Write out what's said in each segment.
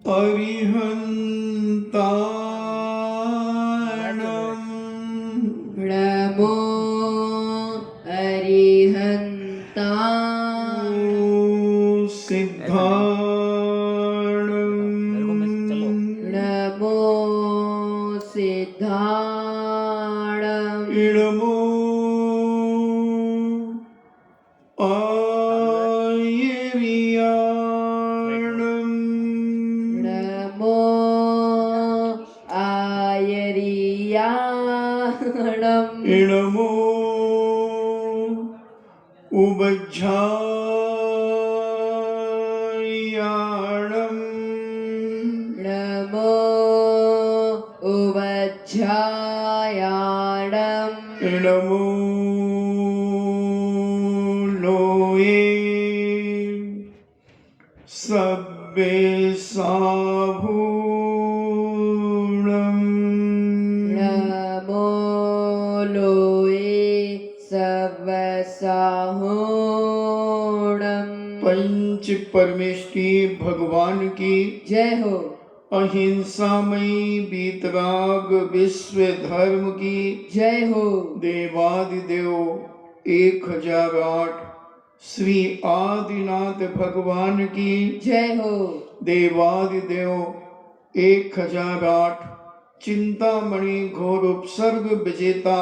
अरिहन्ताणम् नमो अरिहन्ताणम् सिद्धाणम् नमो सिद्धाणम् इळमो आयर्याणम् नमो आयर्याणम् इळमो उबज्झायाणम् नमो उवज्झायाणम् इळमो लोये सब्बे साभूणम् नमो लोये सवसाहोणम् पंच परमेष्टि भगवान की जय हो। अहिंसामयी बीतराग विश्व धर्म की जय हो। देवादिदेव 1008 श्री आदिनाथ भगवान की जय हो। देवादिदेव 1008 चिंतामणि घोर उपसर्ग विजेता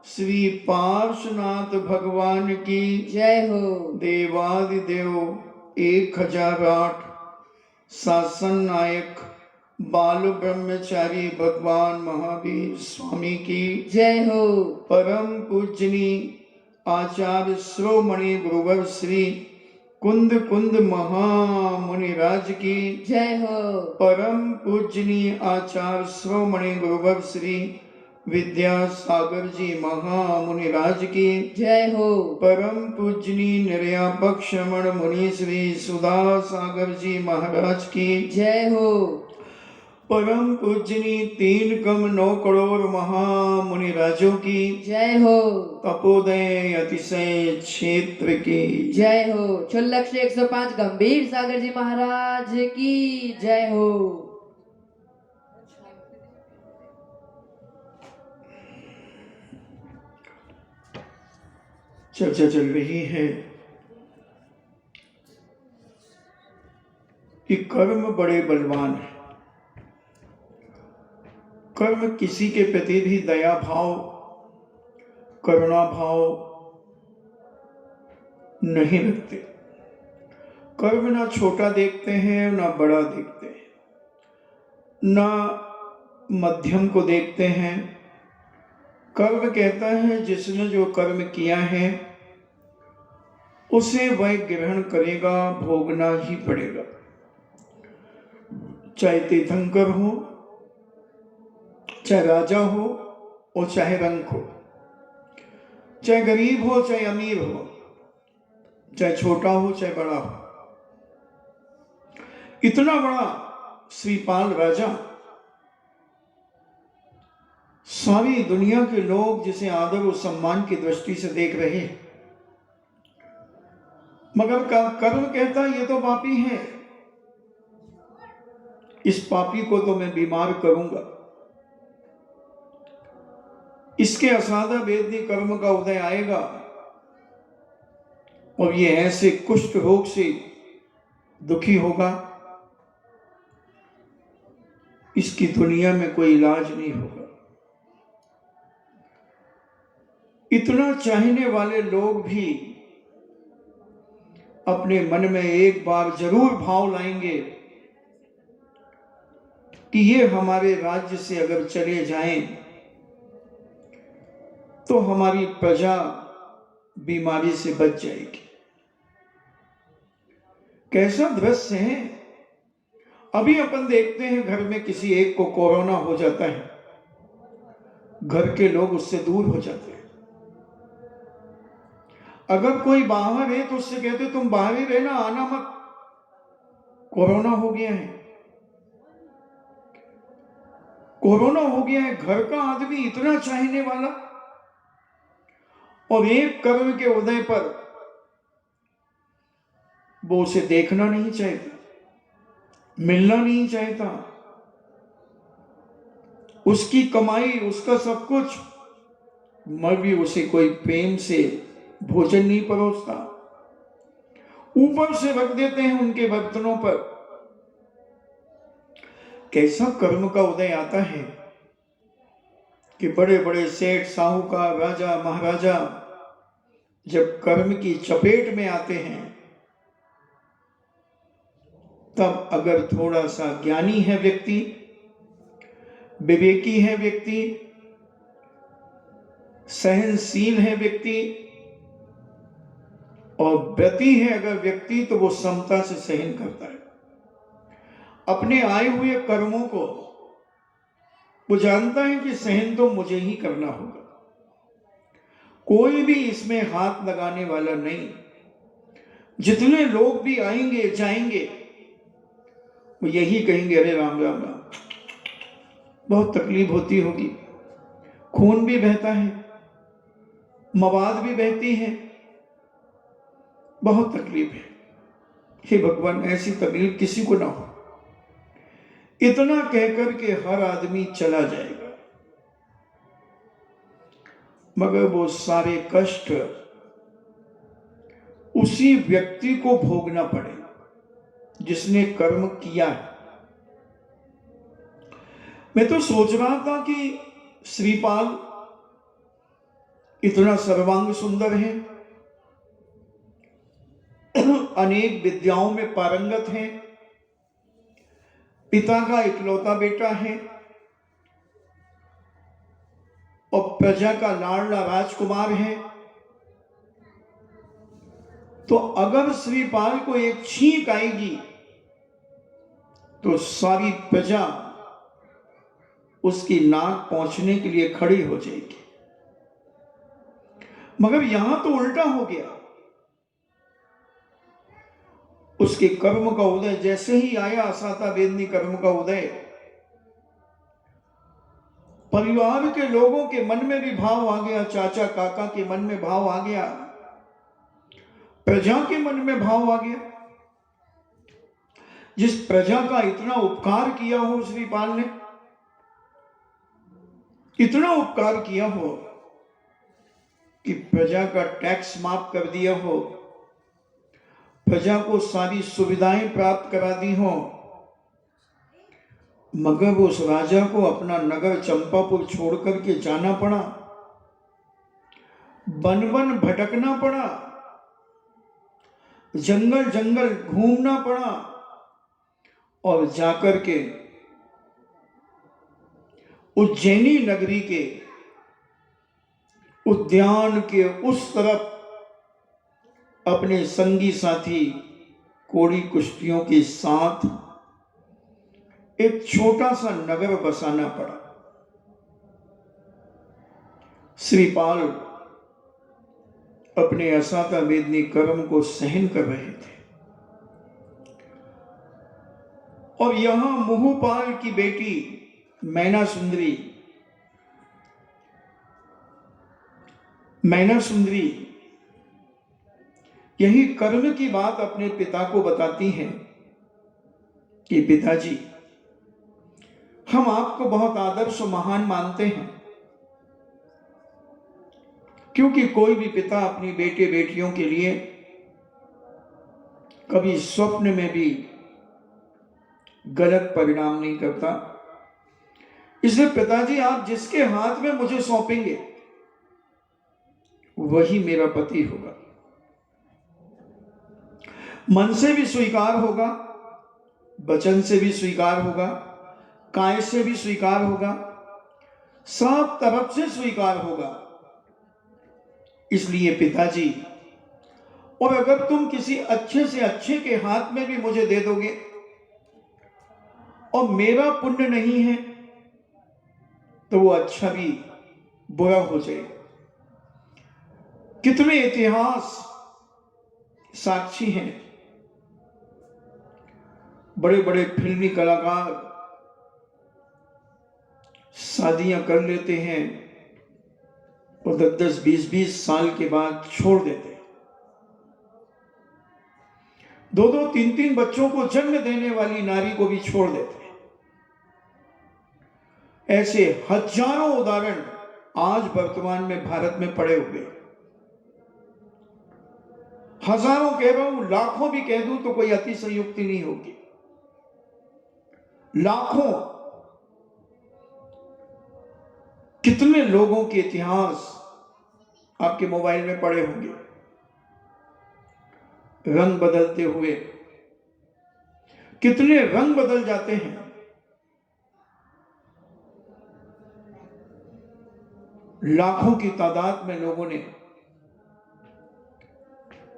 श्री पार्श्वनाथ भगवान की जय हो। देवादिदेव 1008 शासन नायक बाल ब्रह्मचारी भगवान महावीर स्वामी की जय हो। परम पूजनी आचार्य श्रोमणि गुरुवर श्री कुंद कुंद महामुनिराज की जय हो। परम पूजनी आचार्य श्रोमणि गुरुवर श्री विद्यासागर जी महामुनिराज की जय हो। परम पूजनी निर्यापक श्रमण मुनि श्री सुधा सागर जी महाराज की जय हो। परम पूजनी 3 कम 9 करोड़ महामुनि राजों की जय हो। तपोदय अतिशय क्षेत्र की जय हो। 6,105 गंभीर सागर जी महाराज की जय हो। चर्चा चल रही है कि कर्म बड़े बलवान है। कर्म किसी के प्रति भी दया भाव करुणा भाव नहीं रखते। कर्म ना छोटा देखते हैं ना बड़ा देखते हैं, ना मध्यम को देखते हैं। कर्म कहता है जिसने जो कर्म किया है उसे वह ग्रहण करेगा, भोगना ही पड़ेगा। चाहे तीर्थंकर हो, चाहे राजा हो और चाहे रंक हो, चाहे गरीब हो चाहे अमीर हो, चाहे छोटा हो चाहे बड़ा हो। इतना बड़ा श्रीपाल राजा, सारी दुनिया के लोग जिसे आदर और सम्मान की दृष्टि से देख रहे हैं, मगर कर्म कहता ये तो पापी है, इस पापी को तो मैं बीमार करूंगा, इसके असाधा वेद्य कर्म का उदय आएगा और ये ऐसे कुष्ठ रोग से दुखी होगा, इसकी दुनिया में कोई इलाज नहीं होगा। इतना चाहने वाले लोग भी अपने मन में एक बार जरूर भाव लाएंगे कि ये हमारे राज्य से अगर चले जाएं तो हमारी प्रजा बीमारी से बच जाएगी। कैसा दृश्य है। अभी अपन देखते हैं घर में किसी एक को कोरोना हो जाता है, घर के लोग उससे दूर हो जाते हैं। अगर कोई बाहर है तो उससे कहते तुम बाहर ही रहना, आना मत, कोरोना हो गया है। कोरोना हो गया है, घर का आदमी इतना चाहने वाला, और एक कर्म के उदय पर वो उसे देखना नहीं चाहता। मिलना नहीं चाहता, उसकी कमाई, उसका सब कुछ, मगर भी उसे कोई प्रेम से भोजन नहीं परोसता, ऊपर से रख देते हैं उनके बर्तनों पर। कैसा कर्म का उदय आता है कि बड़े बड़े सेठ, साहूकार, राजा महाराजा जब कर्म की चपेट में आते हैं, तब अगर थोड़ा सा ज्ञानी है व्यक्ति, विवेकी है व्यक्ति, सहनशील है व्यक्ति और व्रती है अगर व्यक्ति, तो वो समता से सहन करता है अपने आए हुए कर्मों को। वो जानता है कि सहन तो मुझे ही करना होगा, कोई भी इसमें हाथ लगाने वाला नहीं। जितने लोग भी आएंगे जाएंगे, वो यही कहेंगे, अरे राम राम राम, बहुत तकलीफ होती होगी, खून भी बहता है, मवाद भी बहती है, बहुत तकलीफ है। हे भगवान, ऐसी तकलीफ किसी को ना हो। इतना कहकर के हर आदमी चला जाएगा, मगर वो सारे कष्ट उसी व्यक्ति को भोगना पड़ेगा जिसने कर्म किया है। मैं तो सोच रहा था कि श्रीपाल इतना सर्वांग सुंदर है, अनेक विद्याओं में पारंगत है, पिता का इकलौता बेटा है और प्रजा का लाडला राजकुमार है, तो अगर श्रीपाल को एक छींक आएगी तो सारी प्रजा उसकी नाक पहुंचने के लिए खड़ी हो जाएगी। मगर यहां तो उल्टा हो गया, उसके कर्म का उदय जैसे ही आया, असाता वेदनी कर्म का उदय, परिवार के लोगों के मन में भी भाव आ गया, चाचा काका के मन में भाव आ गया, प्रजा के मन में भाव आ गया। जिस प्रजा का इतना उपकार किया हो श्रीपाल ने, इतना उपकार किया हो कि प्रजा का टैक्स माफ कर दिया हो, प्रजा को सारी सुविधाएं प्राप्त करा दी हो, मगर उस राजा को अपना नगर चंपापुर छोड़कर के जाना पड़ा, वन वन भटकना पड़ा, जंगल जंगल घूमना पड़ा और जाकर के उज्जैनी नगरी के उद्यान के उस तरफ अपने संगी साथी कोड़ी कुश्तियों के साथ एक छोटा सा नगर बसाना पड़ा। श्रीपाल अपने असाता वेदनी कर्म को सहन कर रहे थे और यहां मुहुपाल की बेटी मैना सुंदरी यही कर्म की बात अपने पिता को बताती हैं कि पिताजी, हम आपको बहुत आदर्श और महान मानते हैं, क्योंकि कोई भी पिता अपनी बेटे बेटियों के लिए कभी स्वप्न में भी गलत परिणाम नहीं करता। इसलिए पिताजी, आप जिसके हाथ में मुझे सौंपेंगे वही मेरा पति होगा। मन से भी स्वीकार होगा, वचन से भी स्वीकार होगा, काय से भी स्वीकार होगा, सब तरफ से स्वीकार होगा। इसलिए पिताजी, और अगर तुम किसी अच्छे से अच्छे के हाथ में भी मुझे दे दोगे और मेरा पुण्य नहीं है, तो वो अच्छा भी बुरा हो जाए। कितने इतिहास साक्षी हैं, बड़े बड़े फिल्मी कलाकार शादियां कर लेते हैं और 10-10, 20-20 साल के बाद छोड़ देते हैं। दो दो तीन तीन बच्चों को जन्म देने वाली नारी को भी छोड़ देते हैं। ऐसे हजारों उदाहरण आज वर्तमान में भारत में पड़े हुए, हजारों कह रहा हूं, लाखों भी कह दूं तो कोई अतिशयोक्ति नहीं होगी। लाखों, कितने लोगों के इतिहास आपके मोबाइल में पड़े होंगे, रंग बदलते हुए। कितने रंग बदल जाते हैं। लाखों की तादाद में लोगों ने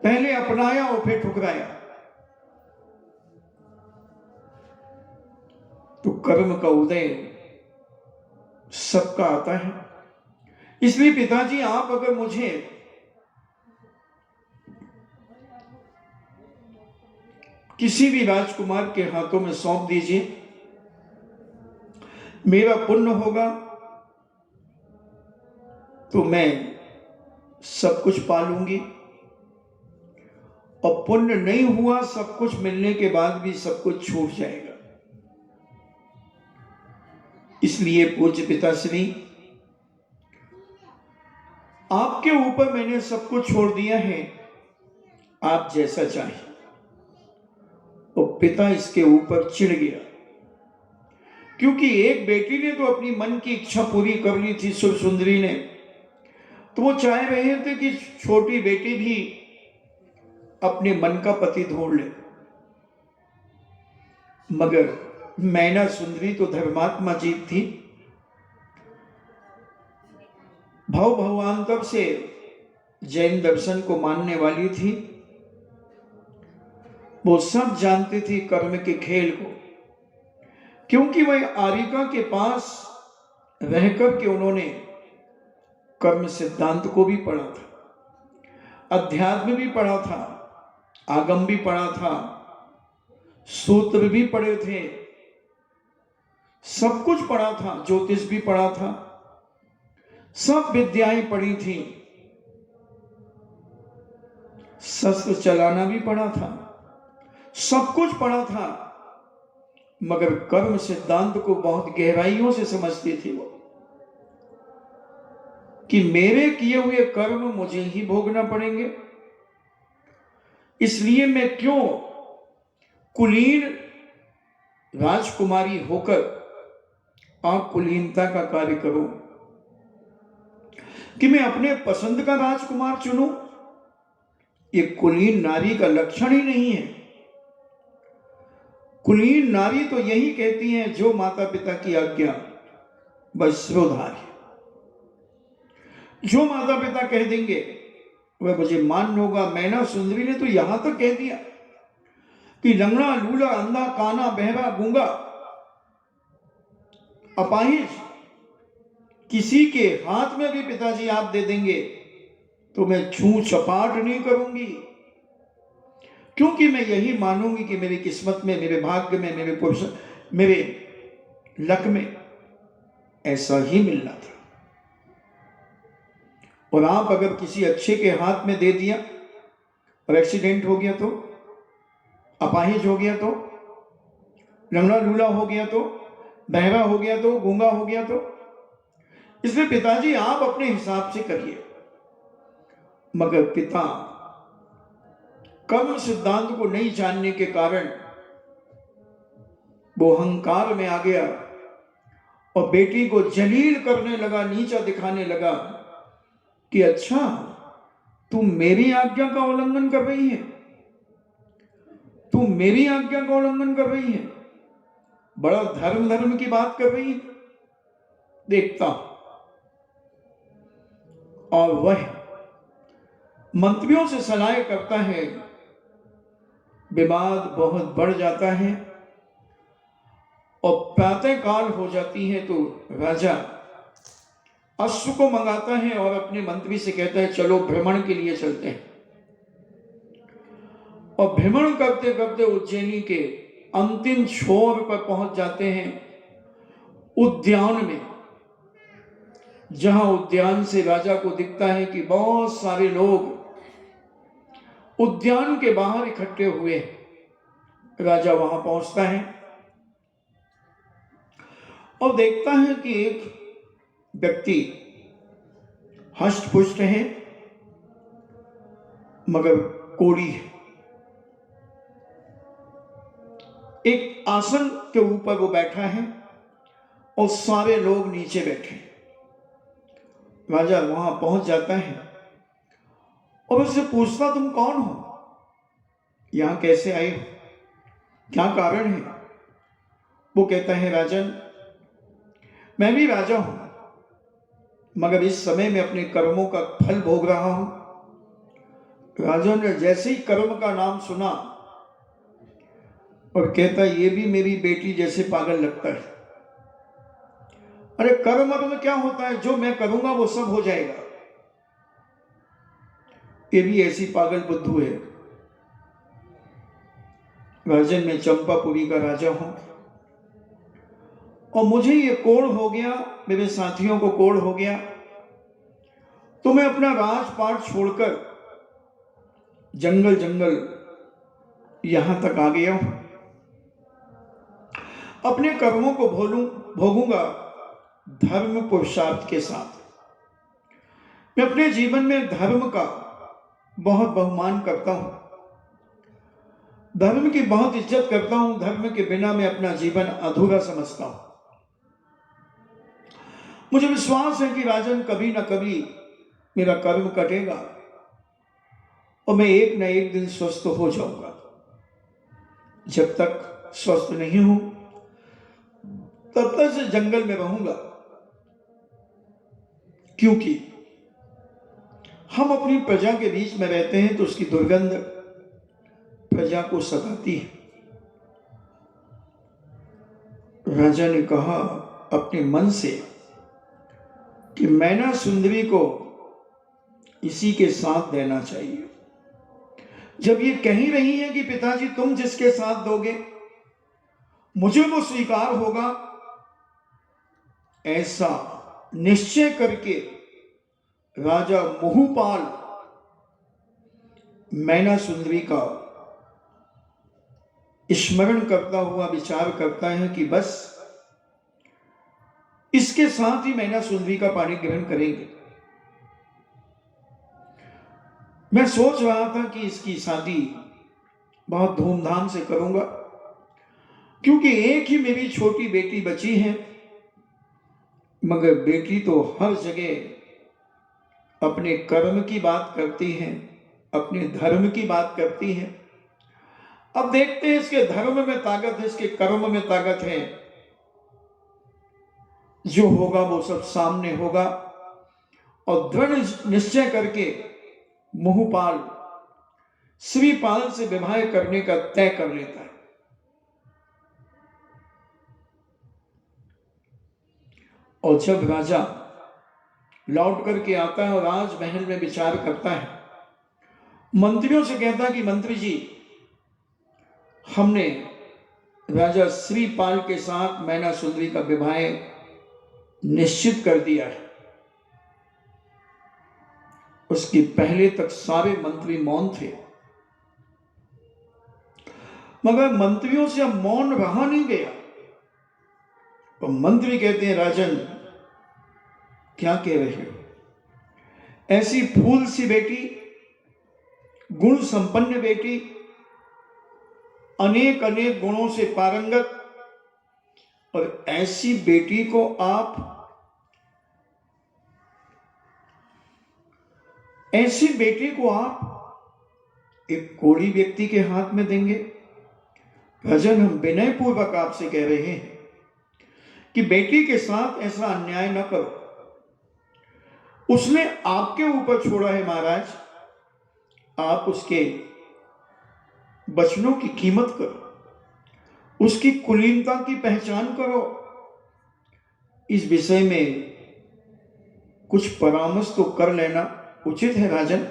पहले अपनाया और फिर ठुकराया। तो कर्म का उदय सबका आता है। इसलिए पिताजी, आप अगर मुझे किसी भी राजकुमार के हाथों में सौंप दीजिए, मेरा पुण्य होगा तो मैं सब कुछ पालूंगी, और पुण्य नहीं हुआ, सब कुछ मिलने के बाद भी सब कुछ छूट जाएगा। इसलिए पूज्य पिताश्री, आपके ऊपर मैंने सब कुछ छोड़ दिया है, आप जैसा चाहें। तो पिता इसके ऊपर चिढ़ गया, क्योंकि एक बेटी ने तो अपनी मन की इच्छा पूरी कर ली थी, सुर सुंदरी ने। तो वो चाह रहे थे कि छोटी बेटी भी अपने मन का पति ढूंढ ले, मगर मैना सुंदरी तो धर्मात्मा जीव थी। भव भवांतर से जैन दर्शन को मानने वाली थी। वो सब जानती थी कर्म के खेल को, क्योंकि वह आरिका के पास रहकर के उन्होंने कर्म सिद्धांत को भी पढ़ा था, अध्यात्म भी पढ़ा था, आगम भी पढ़ा था, सूत्र भी पढ़े थे, सब कुछ पढ़ा था, ज्योतिष भी पढ़ा था, सब विद्याएं पढ़ी थी, शस्त्र चलाना भी पढ़ा था, सब कुछ पढ़ा था, मगर कर्म सिद्धांत को बहुत गहराइयों से समझती थी वो, कि मेरे किए हुए कर्म मुझे ही भोगना पड़ेंगे। इसलिए मैं क्यों कुलीन राजकुमारी होकर अकुलीनता का कार्य करूं, कि मैं अपने पसंद का राजकुमार चुनूं। ये कुलीन नारी का लक्षण ही नहीं है। कुलीन नारी तो यही कहती है, जो माता पिता की आज्ञा बस सिरोधार्य, जो माता पिता कह देंगे वह मुझे मान होगा। मैना सुंदरी ने तो यहां तक कह दिया कि लंगड़ा, लूला, अंधा, काना, बहरा, गूंगा, अपाहिज, किसी के हाथ में भी पिताजी आप दे देंगे तो मैं छू चपाट नहीं करूंगी, क्योंकि मैं यही मानूंगी कि मेरी किस्मत में, मेरे भाग्य में, मेरे पुरुष, मेरे लक में ऐसा ही मिलना था। और आप अगर किसी अच्छे के हाथ में दे दिया और एक्सीडेंट हो गया तो, अपाहिज हो गया तो, लंगड़ा लूला हो गया तो, बहरा हो गया तो, गूंगा हो गया तो, इसलिए पिताजी आप अपने हिसाब से करिए। मगर पिता कर्म सिद्धांत को नहीं जानने के कारण वो अहंकार में आ गया और बेटी को जलील करने लगा, नीचा दिखाने लगा कि अच्छा तुम मेरी आज्ञा का उल्लंघन कर रही है, तुम मेरी आज्ञा का उल्लंघन कर रही है, बड़ा धर्म की बात कर रही है, देखता। और वह मंत्रियों से सलाह करता है, विवाद बहुत बढ़ जाता है और प्रातः काल हो जाती है तो राजा अश्व को मंगाता है और अपने मंत्री से कहता है चलो भ्रमण के लिए चलते हैं। और भ्रमण करते करते उज्जैनी के अंतिम छोर पर पहुंच जाते हैं, उद्यान में, जहां उद्यान से राजा को दिखता है कि बहुत सारे लोग उद्यान के बाहर इकट्ठे हुए हैं। राजा वहां पहुंचता है और देखता है कि एक व्यक्ति हष्ट पुष्ट है मगर कोढ़ी है। एक आसन के ऊपर वो बैठा है और सारे लोग नीचे बैठे हैं। राजा वहां पहुंच जाता है और उससे पूछता, तुम कौन हो, यहां कैसे आए हो, क्या कारण है? वो कहता है, राजन मैं भी राजा हूं मगर इस समय मैं अपने कर्मों का फल भोग रहा हूं। राजा ने जैसे ही कर्म का नाम सुना और कहता, ये भी मेरी बेटी जैसे पागल लगता है। अरे कर्म में क्या होता है, जो मैं करूंगा वो सब हो जाएगा। ये भी ऐसी पागल बुद्धू है। राजन मैं चंपापुरी का राजा हूं और मुझे ये कोढ़ हो गया, मेरे साथियों को कोढ़ हो गया, तो मैं अपना राजपाट छोड़कर जंगल जंगल यहां तक आ गया हूं। अपने कर्मों को भोगूंगा धर्म पुरुषार्थ के साथ। मैं अपने जीवन में धर्म का बहुत बहुमान करता हूं, धर्म की बहुत इज्जत करता हूं। धर्म के बिना मैं अपना जीवन अधूरा समझता हूं। मुझे विश्वास है कि राजन कभी ना कभी मेरा कर्म कटेगा और मैं एक न एक दिन स्वस्थ हो जाऊंगा। जब तक स्वस्थ नहीं हूं तब तक से जंगल में रहूंगा, क्योंकि हम अपनी प्रजा के बीच में रहते हैं तो उसकी दुर्गंध प्रजा को सताती है। राजा ने कहा अपने मन से कि मैना सुंदरी को इसी के साथ देना चाहिए। जब ये कह ही रही है कि पिताजी तुम जिसके साथ दोगे मुझे वो स्वीकार होगा, ऐसा निश्चय करके राजा मोहूपाल मैना सुंदरी का स्मरण करता हुआ विचार करता है कि बस इसके साथ ही मैना सुंदरी का पानी ग्रहण करेंगे। मैं सोच रहा था कि इसकी शादी बहुत धूमधाम से करूंगा, क्योंकि एक ही मेरी छोटी बेटी बची है, मगर बेटी तो हर जगह अपने कर्म की बात करती है, अपने धर्म की बात करती है। अब देखते हैं इसके धर्म में ताकत है, इसके कर्म में ताकत है। जो होगा वो सब सामने होगा। और दृढ़ निश्चय करके मोहूपाल श्रीपाल से विवाह करने का तय कर लेता है। और जब राजा लौट करके आता है और राजमहल में विचार करता है, मंत्रियों से कहता है कि मंत्री जी, हमने राजा श्रीपाल के साथ मैना सुंदरी का विवाह निश्चित कर दिया है। उसके पहले तक सारे मंत्री मौन थे, मगर मंत्रियों से अब मौन रहा नहीं गया। तो मंत्री कहते हैं, राजन क्या कह रहे हो? ऐसी फूल सी बेटी, गुण संपन्न बेटी, अनेक अनेक गुणों से पारंगत, और ऐसी बेटी को आप एक कोढ़ी व्यक्ति के हाथ में देंगे? राजन हम विनय पूर्वक आपसे कह रहे हैं कि बेटी के साथ ऐसा अन्याय न करो। उसने आपके ऊपर छोड़ा है महाराज, आप उसके वचनों की कीमत करो, उसकी कुलीनता की पहचान करो। इस विषय में कुछ परामर्श तो कर लेना उचित है राजन।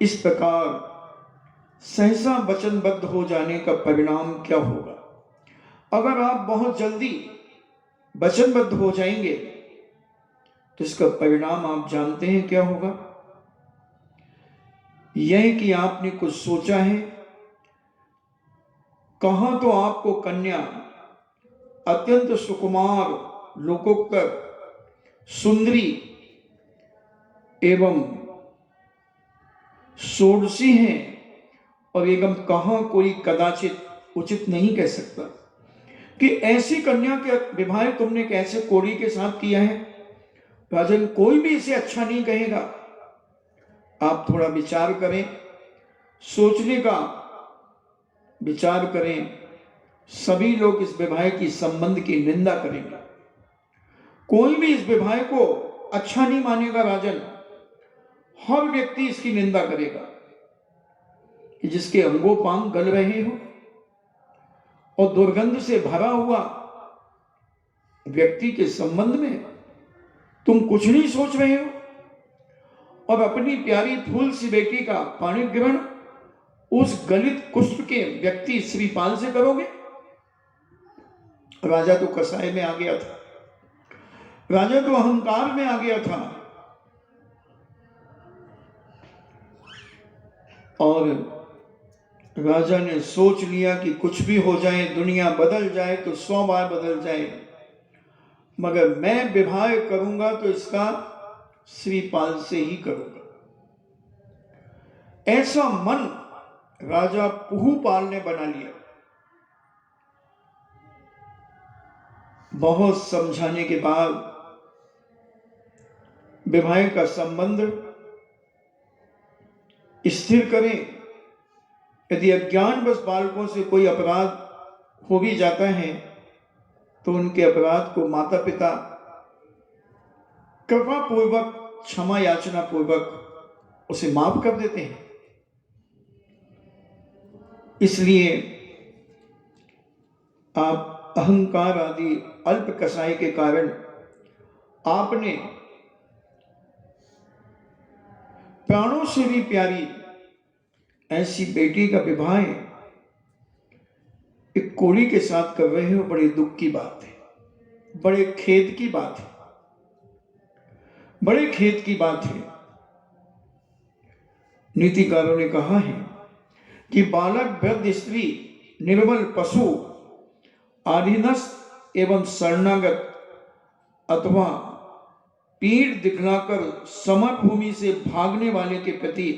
इस प्रकार सहसा वचनबद्ध हो जाने का परिणाम क्या होगा? अगर आप बहुत जल्दी वचनबद्ध हो जाएंगे तो इसका परिणाम आप जानते हैं क्या होगा? यह कि आपने कुछ सोचा है कहाँ तो आपको कन्या अत्यंत सुकुमार, लोकोत्तर, सुंदरी एवं षोडशी हैं, और एवं कहाँ कोई कदाचित, उचित नहीं कह सकता कि ऐसी कन्या के विवाह तुमने कैसे कोड़ी के साथ किया है। राजन, कोई भी इसे अच्छा नहीं कहेगा। आप थोड़ा विचार करें, सोचने का विचार करें। सभी लोग इस विवाह की संबंध की निंदा करेंगे, कोई भी इस विवाह को अच्छा नहीं मानेगा। राजन, हर व्यक्ति इसकी निंदा करेगा कि जिसके अंगोपांग गल रहे हो और दुर्गंध से भरा हुआ व्यक्ति के संबंध में तुम कुछ नहीं सोच रहे हो, और अपनी प्यारी फूल सी बेटी का पाणी ग्रहण उस गलित कुष्ठ के व्यक्ति श्रीपाल से करोगे। राजा तो कसाय में आ गया था, राजा तो अहंकार में आ गया था, और राजा ने सोच लिया कि कुछ भी हो जाए, दुनिया बदल जाए तो 100 बार बदल जाए, मगर मैं विवाह करूंगा तो इसका श्रीपाल से ही करूंगा। ऐसा मन राजा पुहुपाल ने बना लिया। बहुत समझाने के बाद विवाह का संबंध स्थिर करें। यदि अज्ञानवश बालकों से कोई अपराध हो भी जाता है तो उनके अपराध को माता पिता कृपा पूर्वक, क्षमा याचना पूर्वक उसे माफ कर देते हैं। इसलिए आप अहंकार आदि अल्प कसाई के कारण आपने प्राणों से भी प्यारी ऐसी बेटी का विवाह एक कोड़ी के साथ कर रहे हो। बड़े दुख की बात है, बड़े खेद की बात है, बड़े खेद की बात है। नीतिकारों ने कहा है कि बालक, वृद्ध, स्त्री, निर्बल, पशु, अधीनस्थ एवं शरणागत अथवा पीठ दिखलाकर समरभूमि से भागने वाले के प्रति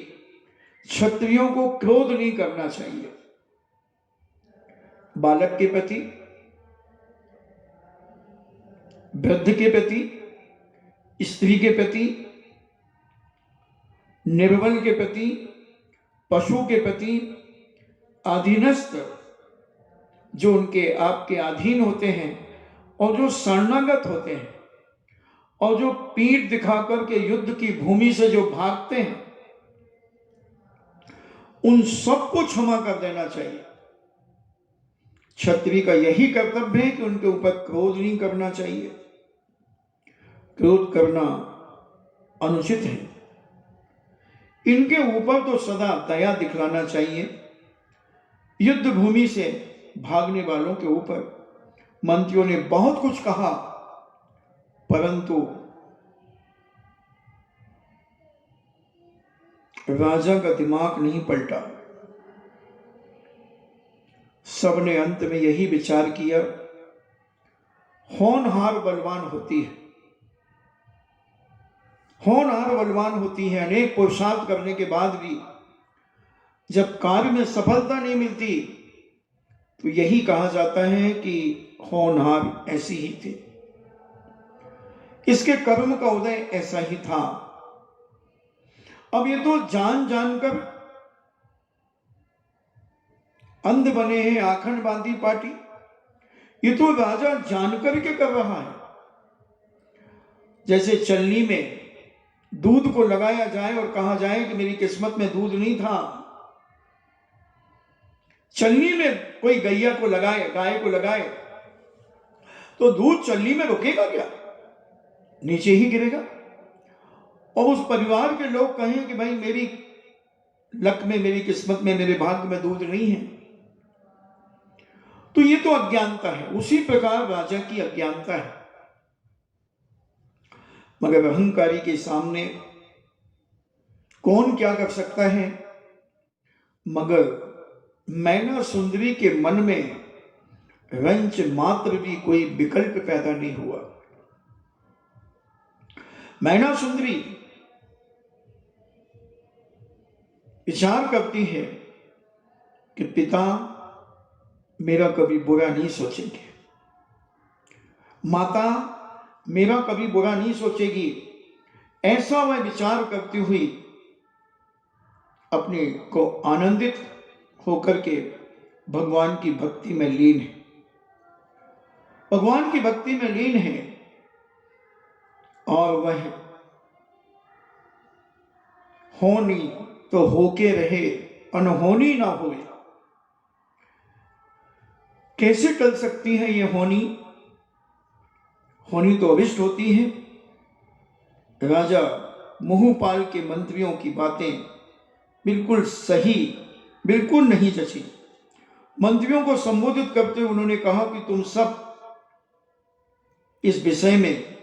क्षत्रियों को क्रोध नहीं करना चाहिए। बालक के प्रति, वृद्ध के प्रति, स्त्री के प्रति, निर्बल के प्रति, पशु के प्रति, अधीनस्थ जो उनके आपके अधीन होते हैं, और जो शरणागत होते हैं, और जो पीठ दिखाकर के युद्ध की भूमि से जो भागते हैं, उन सबको क्षमा कर देना चाहिए। क्षत्रिय का यही कर्तव्य है कि उनके ऊपर क्रोध नहीं करना चाहिए। क्रोध करना अनुचित है। इनके ऊपर तो सदा दया दिखलाना चाहिए। युद्ध भूमि से भागने वालों के ऊपर मंत्रियों ने बहुत कुछ कहा, परंतु राजा का दिमाग नहीं पलटा। सबने अंत में यही विचार किया, होनहार बलवान होती है, होनहार बलवान होती है। अनेक पुरुषार्थ करने के बाद भी जब कार्य में सफलता नहीं मिलती तो यही कहा जाता है कि होनहार ऐसी ही थी, इसके कर्म का उदय ऐसा ही था। अब ये तो जान जानकर अंध बने हैं, आखंड बांधी पाटी। ये तो राजा जानकर के कर रहा है। जैसे चलनी में दूध को लगाया जाए और कहा जाए कि मेरी किस्मत में दूध नहीं था। चलनी में कोई गैया को लगाए, गाय को लगाए, तो दूध चलनी में रुकेगा क्या? नीचे ही गिरेगा। और उस परिवार के लोग कहें कि भाई मेरी लक में, मेरी किस्मत में, मेरे भाग्य में दूध नहीं है, तो ये तो अज्ञानता है। उसी प्रकार राजा की अज्ञानता है। मगर अहंकारी के सामने कौन क्या कर सकता है? मगर मैना सुंदरी के मन में रंच मात्र भी कोई विकल्प पैदा नहीं हुआ। मैना सुंदरी विचार करती है कि पिता मेरा कभी बुरा नहीं सोचेंगे, माता मेरा कभी बुरा नहीं सोचेगी। ऐसा वह विचार करती हुई अपने को आनंदित होकर के भगवान की भक्ति में लीन है, भगवान की भक्ति में लीन है। और वह होनी तो होके रहे, अनहोनी ना होए। कैसे टल सकती है ये होनी? होनी तो अभिष्ट होती है। राजा मुहुपाल के मंत्रियों की बातें बिल्कुल सही, बिल्कुल नहीं जची। मंत्रियों को संबोधित करते हुए उन्होंने कहा कि तुम सब इस विषय में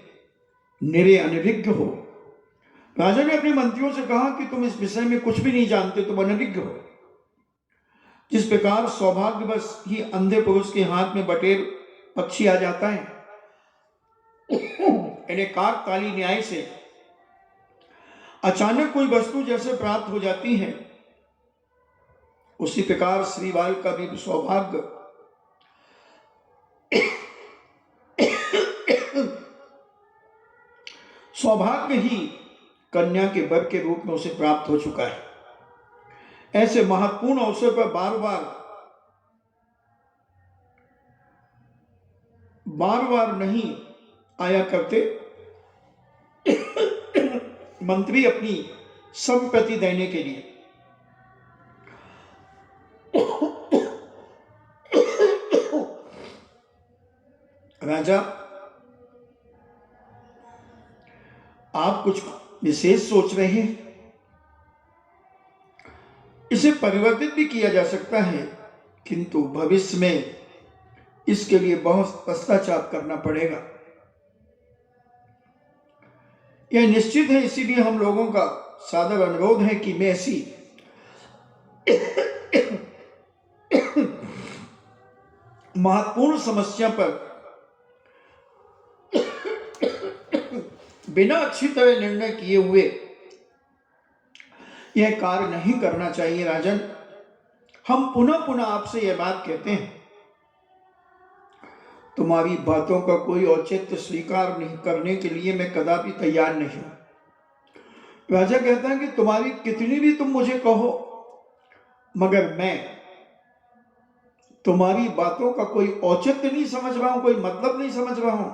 निरे अनभिज्ञ हो। राजा ने अपने मंत्रियों से कहा कि तुम इस विषय में कुछ भी नहीं जानते, तुम अनभिज्ञ हो। जिस प्रकार सौभाग्यवश ही अंधे पुरुष के हाथ में बटेर पक्षी आ जाता है, इन्हें काक ताली न्याय से अचानक कोई वस्तु जैसे प्राप्त हो जाती है, उसी प्रकार श्रीवाल का भी सौभाग्य सौभाग्य ही कन्या के वर के रूप में उसे प्राप्त हो चुका है। ऐसे महत्वपूर्ण अवसर पर बार बार नहीं आया करते मंत्री अपनी संप्रति देने के लिए। राजा, आप कुछ विशेष सोच रहे हैं, इसे परिवर्तित भी किया जा सकता है, किंतु भविष्य में इसके लिए बहुत पश्चाताप करना पड़ेगा। यह निश्चित है। इसीलिए हम लोगों का सादर अनुरोध है कि मैं ऐसी महत्वपूर्ण समस्या पर बिना अच्छी तरह निर्णय किए हुए यह कार्य नहीं करना चाहिए। राजन, हम पुनः पुनः आपसे यह बात कहते हैं, तुम्हारी बातों का कोई औचित्य स्वीकार नहीं करने के लिए मैं कदापि तैयार नहीं हूं। राजा कहता है कि तुम्हारी कितनी भी तुम मुझे कहो, मगर मैं तुम्हारी बातों का कोई औचित्य नहीं समझ रहा हूं, कोई मतलब नहीं समझ रहा हूं।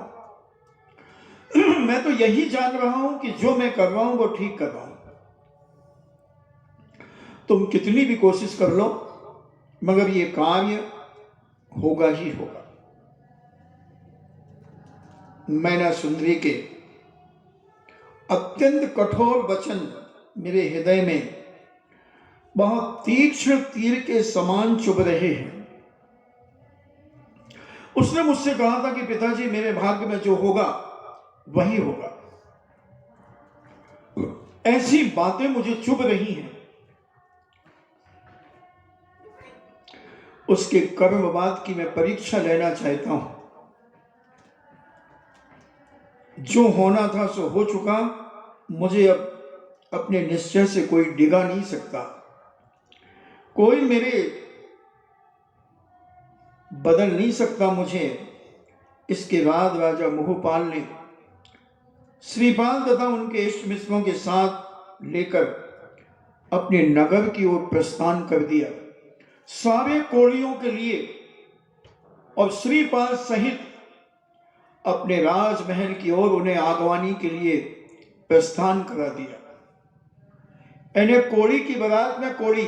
मैं तो यही जान रहा हूं कि जो मैं कर रहा हूं वो ठीक कर रहा हूं। तुम कितनी भी कोशिश कर लो, मगर ये कार्य होगा ही होगा। मैना सुंदरी के अत्यंत कठोर वचन मेरे हृदय में बहुत तीक्ष्ण तीर के समान चुभ रहे हैं। उसने मुझसे कहा था कि पिताजी, मेरे भाग्य में जो होगा वही होगा। ऐसी बातें मुझे चुभ रही हैं। उसके कर्मवाद की मैं परीक्षा लेना चाहता हूं। जो होना था सो हो चुका। मुझे अब अपने निश्चय से कोई डिगा नहीं सकता, कोई मेरे बदल नहीं सकता मुझे। इसके बाद राजा मुहुपाल ने श्रीपाल तथा उनके इष्ट मित्रों के साथ लेकर अपने नगर की ओर प्रस्थान कर दिया। सारे कोड़ियों के लिए और श्रीपाल सहित अपने राजमहल की ओर उन्हें आगवानी के लिए प्रस्थान करा दिया। इन्हें कोड़ी की बारात में कोड़ी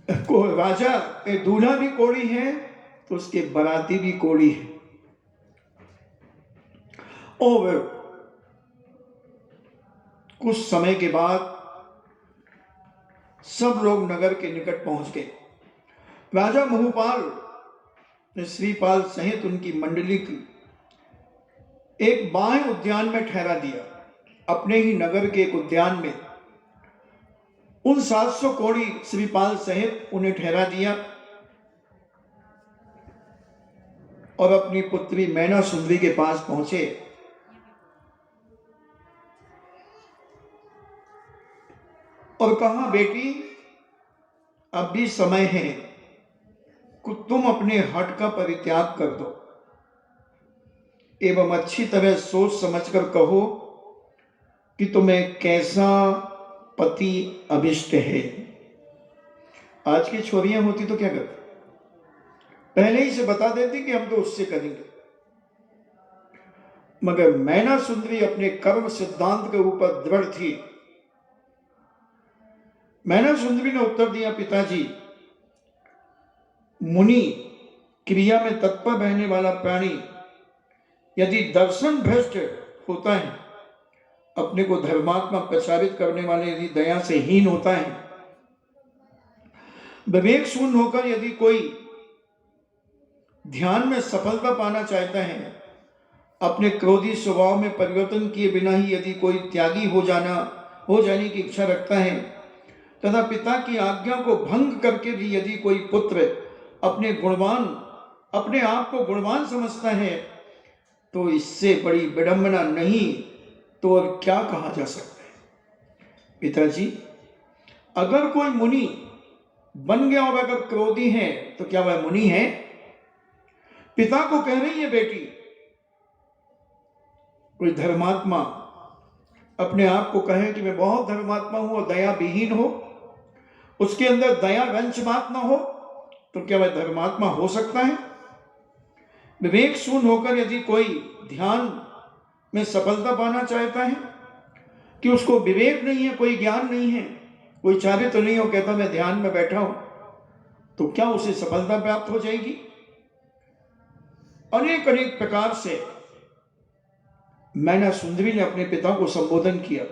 को राजा दूल्हा भी कोड़ी है तो उसके बाराती भी कोड़ी है। और कुछ समय के बाद सब लोग नगर के निकट पहुंच गए। राजा मुहुपाल ने श्रीपाल सहित उनकी मंडली की एक बाह्य उद्यान में ठहरा दिया। अपने ही नगर के एक उद्यान में उन 700 कौड़ी श्रीपाल सहित उन्हें ठहरा दिया और अपनी पुत्री मैना सुंदरी के पास पहुंचे। और कहा, बेटी अब भी समय है कि तुम अपने हठ का परित्याग कर दो एवं अच्छी तरह सोच समझकर कहो कि तुम्हें कैसा पति अभिष्ट है। आज की छोरियां होती तो क्या करती, पहले ही से बता देती कि हम तो उससे करेंगे। मगर मैना सुंदरी अपने कर्म सिद्धांत के ऊपर दृढ़ थी। मैना सुंदरी ने उत्तर दिया, पिताजी, मुनि क्रिया में तत्पर रहने वाला प्राणी यदि दर्शन भ्रष्ट होता है, अपने को धर्मात्मा प्रचारित करने वाले यदि दया से हीन होता है, विवेक शून्य होकर यदि कोई ध्यान में सफलता पाना चाहता है, अपने क्रोधी स्वभाव में परिवर्तन किए बिना ही यदि कोई त्यागी हो जाने की इच्छा रखता है, तथा पिता की आज्ञा को भंग करके भी यदि कोई पुत्र अपने आप को गुणवान समझता है, तो इससे बड़ी विडंबना नहीं तो और क्या कहा जा सकता है। पिताजी, अगर कोई मुनि बन गया और अगर क्रोधी है तो क्या वह मुनि है? पिता को कह रही है, बेटी, कोई धर्मात्मा अपने आप को कहे कि मैं बहुत धर्मात्मा हूं और दया विहीन हो, उसके अंदर दया रंच बात ना हो, तो क्या वह धर्मात्मा हो सकता है? विवेक शून्य होकर यदि कोई ध्यान में सफलता पाना चाहता है कि उसको विवेक नहीं है, कोई ज्ञान नहीं है, कोई चारित्र नहीं हो, कहता मैं ध्यान में बैठा हूं, तो क्या उसे सफलता प्राप्त हो जाएगी? अनेक अनेक प्रकार से मैना सुंदरी ने अपने पिता को संबोधन किया।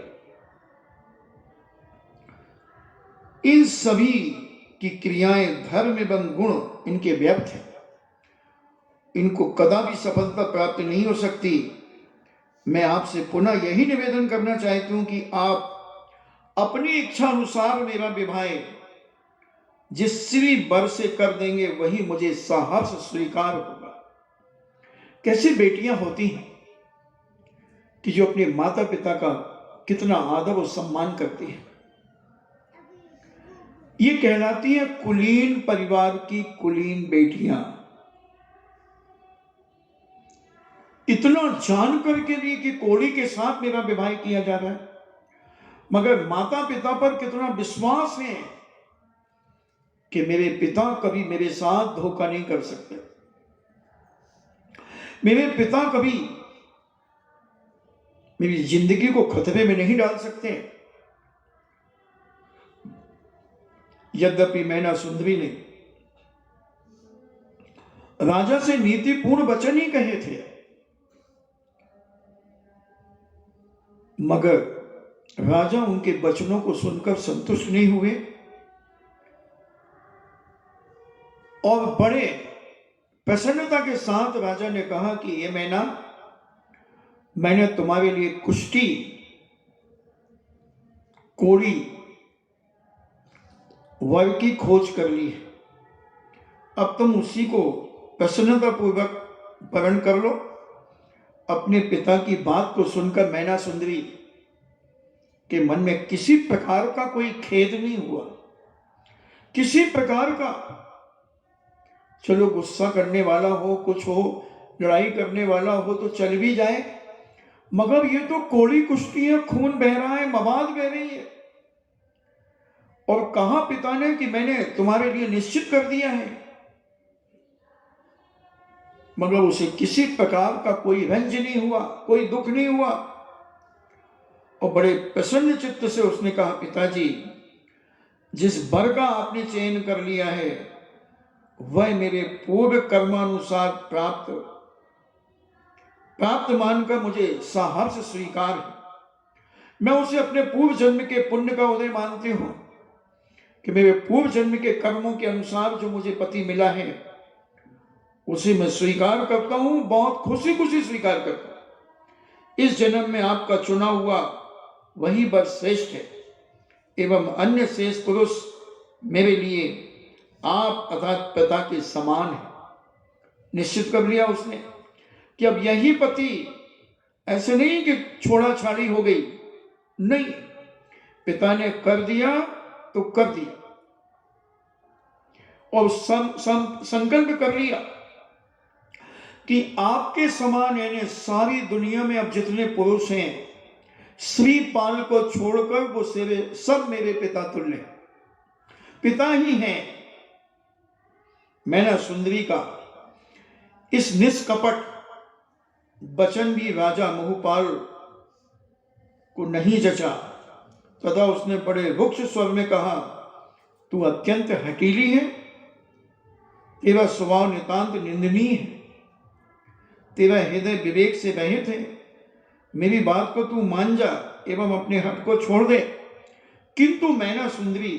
इन सभी की क्रियाएं धर्म एवं गुण इनके व्यर्थ हैं, इनको कदापि सफलता प्राप्त नहीं हो सकती। मैं आपसे पुनः यही निवेदन करना चाहती हूं कि आप अपनी इच्छा अनुसार मेरा विवाह जिस श्री वर से कर देंगे वही मुझे सहर्ष स्वीकार होगा। कैसी बेटियां होती हैं कि जो अपने माता पिता का कितना आदर और सम्मान करती हैं। ये कहलाती है कुलीन परिवार की कुलीन बेटियां। इतना जान करके भी कि कोड़ी के साथ मेरा विवाह किया जा रहा है, मगर माता पिता पर कितना विश्वास है कि मेरे पिता कभी मेरे साथ धोखा नहीं कर सकते, मेरे पिता कभी मेरी जिंदगी को खतरे में नहीं डाल सकते। यद्यपि मैना सुंदरी ने राजा से नीतिपूर्ण वचन ही कहे थे, मगर राजा उनके वचनों को सुनकर संतुष्ट नहीं हुए और बड़े प्रसन्नता के साथ राजा ने कहा कि ये मैना, मैंने तुम्हारे लिए कुष्टी कोड़ी वर की खोज कर ली है, अब तुम उसी को प्रसन्नता पूर्वक वर्ण कर लो। अपने पिता की बात को सुनकर मैना सुंदरी के मन में किसी प्रकार का कोई खेद नहीं हुआ, किसी प्रकार का, चलो गुस्सा करने वाला हो, कुछ हो, लड़ाई करने वाला हो तो चल भी जाए, मगर ये तो कोड़ी कुश्ती है, खून बह रहा है, मवाद बह रही है। और कहा पिता ने कि मैंने तुम्हारे लिए निश्चित कर दिया है, मगर उसे किसी प्रकार का कोई रंज नहीं हुआ, कोई दुख नहीं हुआ और बड़े प्रसन्न चित्त से उसने कहा, पिताजी, जिस वर का आपने चयन कर लिया है वह मेरे पूर्व कर्मानुसार प्राप्त मानकर मुझे सहर्ष स्वीकार है। मैं उसे अपने पूर्व जन्म के पुण्य का उदय मानती हूं कि मेरे पूर्व जन्म के कर्मों के अनुसार जो मुझे पति मिला है उसे मैं स्वीकार करता हूं, बहुत खुशी खुशी स्वीकार करता हूं। इस जन्म में आपका चुना हुआ वही वर श्रेष्ठ है, एवं अन्य शेष पुरुष मेरे लिए आप अर्थात पिता के समान है। निश्चित कर लिया उसने कि अब यही पति, ऐसे नहीं कि छोड़ा छाड़ी हो गई, नहीं, पिता ने कर दिया तो कर दिया और संकल्प कर लिया कि आपके समान यानी सारी दुनिया में अब जितने पुरुष हैं, श्रीपाल को छोड़कर वो सब मेरे पिता तुल्य हैं, पिता ही हैं। मैना सुंदरी का इस निष्कपट वचन भी राजा महूपाल को नहीं जचा तथा उसने बड़े रुक्ष स्वर में कहा, तू अत्यंत हठीली है, तेरा स्वभाव नितांत निंदनीय है, तेरा हृदय विवेक से रहित है, मेरी बात को तू मान जा एवं अपने हट को छोड़ दे। किंतु मैना सुंदरी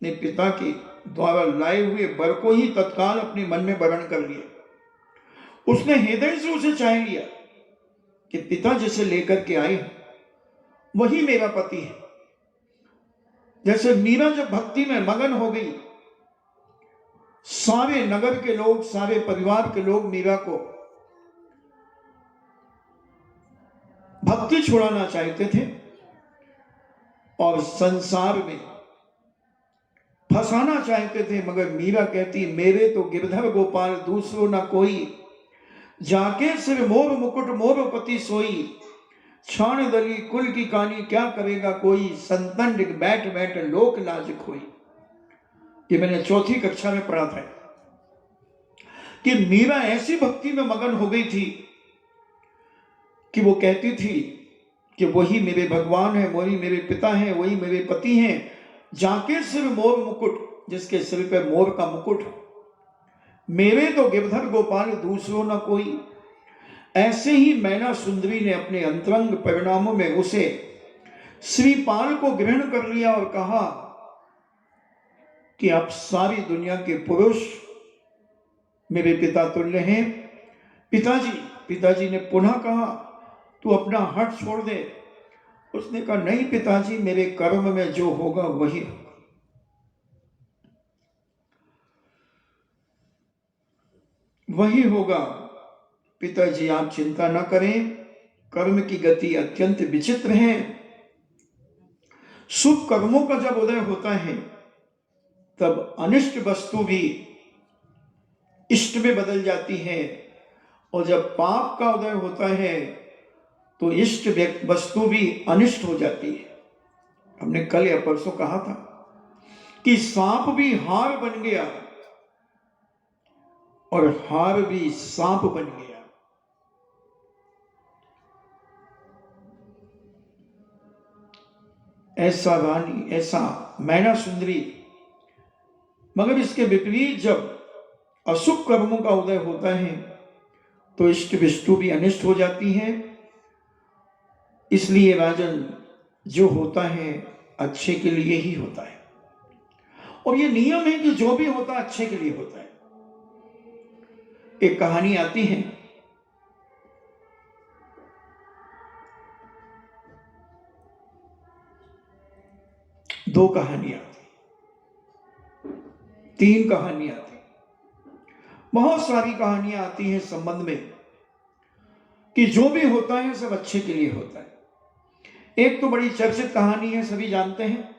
ने पिता के द्वारा लाए हुए वर को ही तत्काल अपने मन में वर्ण कर लिया। उसने हृदय से उसे चाह लिया कि पिता जिसे लेकर के आए वही मेरा पति है। जैसे मीरा जब भक्ति में मगन हो गई, सारे नगर के लोग, सारे परिवार के लोग मीरा को भक्ति छुड़ाना चाहते थे और संसार में फंसाना चाहते थे, मगर मीरा कहती, मेरे तो गिरधर गोपाल दूसरो ना कोई, जाके सिर मोर मुकुट मोर पति सोई, छाण दली कुल की कहानी क्या करेगा कोई, संतन डिग बैठ बैठ लोक लाज खोई। ये मैंने चौथी कक्षा में पढ़ा था कि मीरा ऐसी भक्ति में मगन हो गई थी कि वो कहती थी कि वही मेरे भगवान है, वही मेरे पिता हैं, वही मेरे पति हैं। जाके सिर मोर मुकुट, जिसके सिर पे मोर का मुकुट, मेरे तो गिरधर गोपाल दूसरो न कोई। ऐसे ही मैना सुंदरी ने अपने अंतरंग परिणामों में उसे श्रीपाल को ग्रहण कर लिया और कहा कि आप सारी दुनिया के पुरुष मेरे पिता तुल्य हैं। पिताजी ने पुनः कहा, तू अपना हट छोड़ दे। उसने कहा, नहीं पिताजी, मेरे कर्म में जो होगा वही होगा। वही होगा पिताजी, आप चिंता न करें, कर्म की गति अत्यंत विचित्र है। शुभ कर्मों का जब उदय होता है तब अनिष्ट वस्तु भी इष्ट में बदल जाती है, और जब पाप का उदय होता है तो इष्ट वस्तु भी अनिष्ट हो जाती है। हमने कल या परसों कहा था कि सांप भी हार बन गया और हार भी सांप बन गया। ऐसा रानी, ऐसा मैना सुंदरी। मगर इसके विपरीत जब अशुभ कर्मों का उदय होता है तो इष्ट वस्तु भी अनिष्ट हो जाती है। इसलिए राजन, जो होता है अच्छे के लिए ही होता है, और ये नियम है कि जो भी होता है अच्छे के लिए होता है। एक कहानी आती है, दो कहानियां आती, तीन कहानियां आती, बहुत सारी कहानियां आती हैं संबंध में कि जो भी होता है सब अच्छे के लिए होता है। एक तो बड़ी चर्चित कहानी है, सभी जानते हैं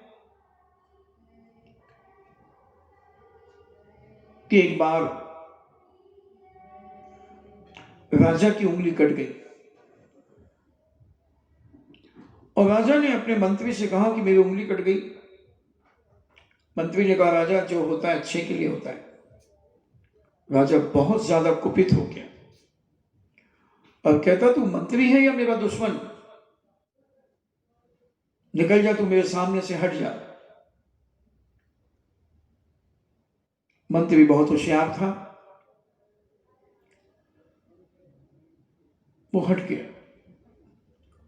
कि एक बार राजा की उंगली कट गई और राजा ने अपने मंत्री से कहा कि मेरी उंगली कट गई। मंत्री ने कहा, राजा, जो होता है अच्छे के लिए होता है। राजा बहुत ज्यादा कुपित हो गया और कहता, तू मंत्री है या मेरा दुश्मन? निकल जा, तू मेरे सामने से हट जा। मंत्री बहुत होशियार था, वो हट गया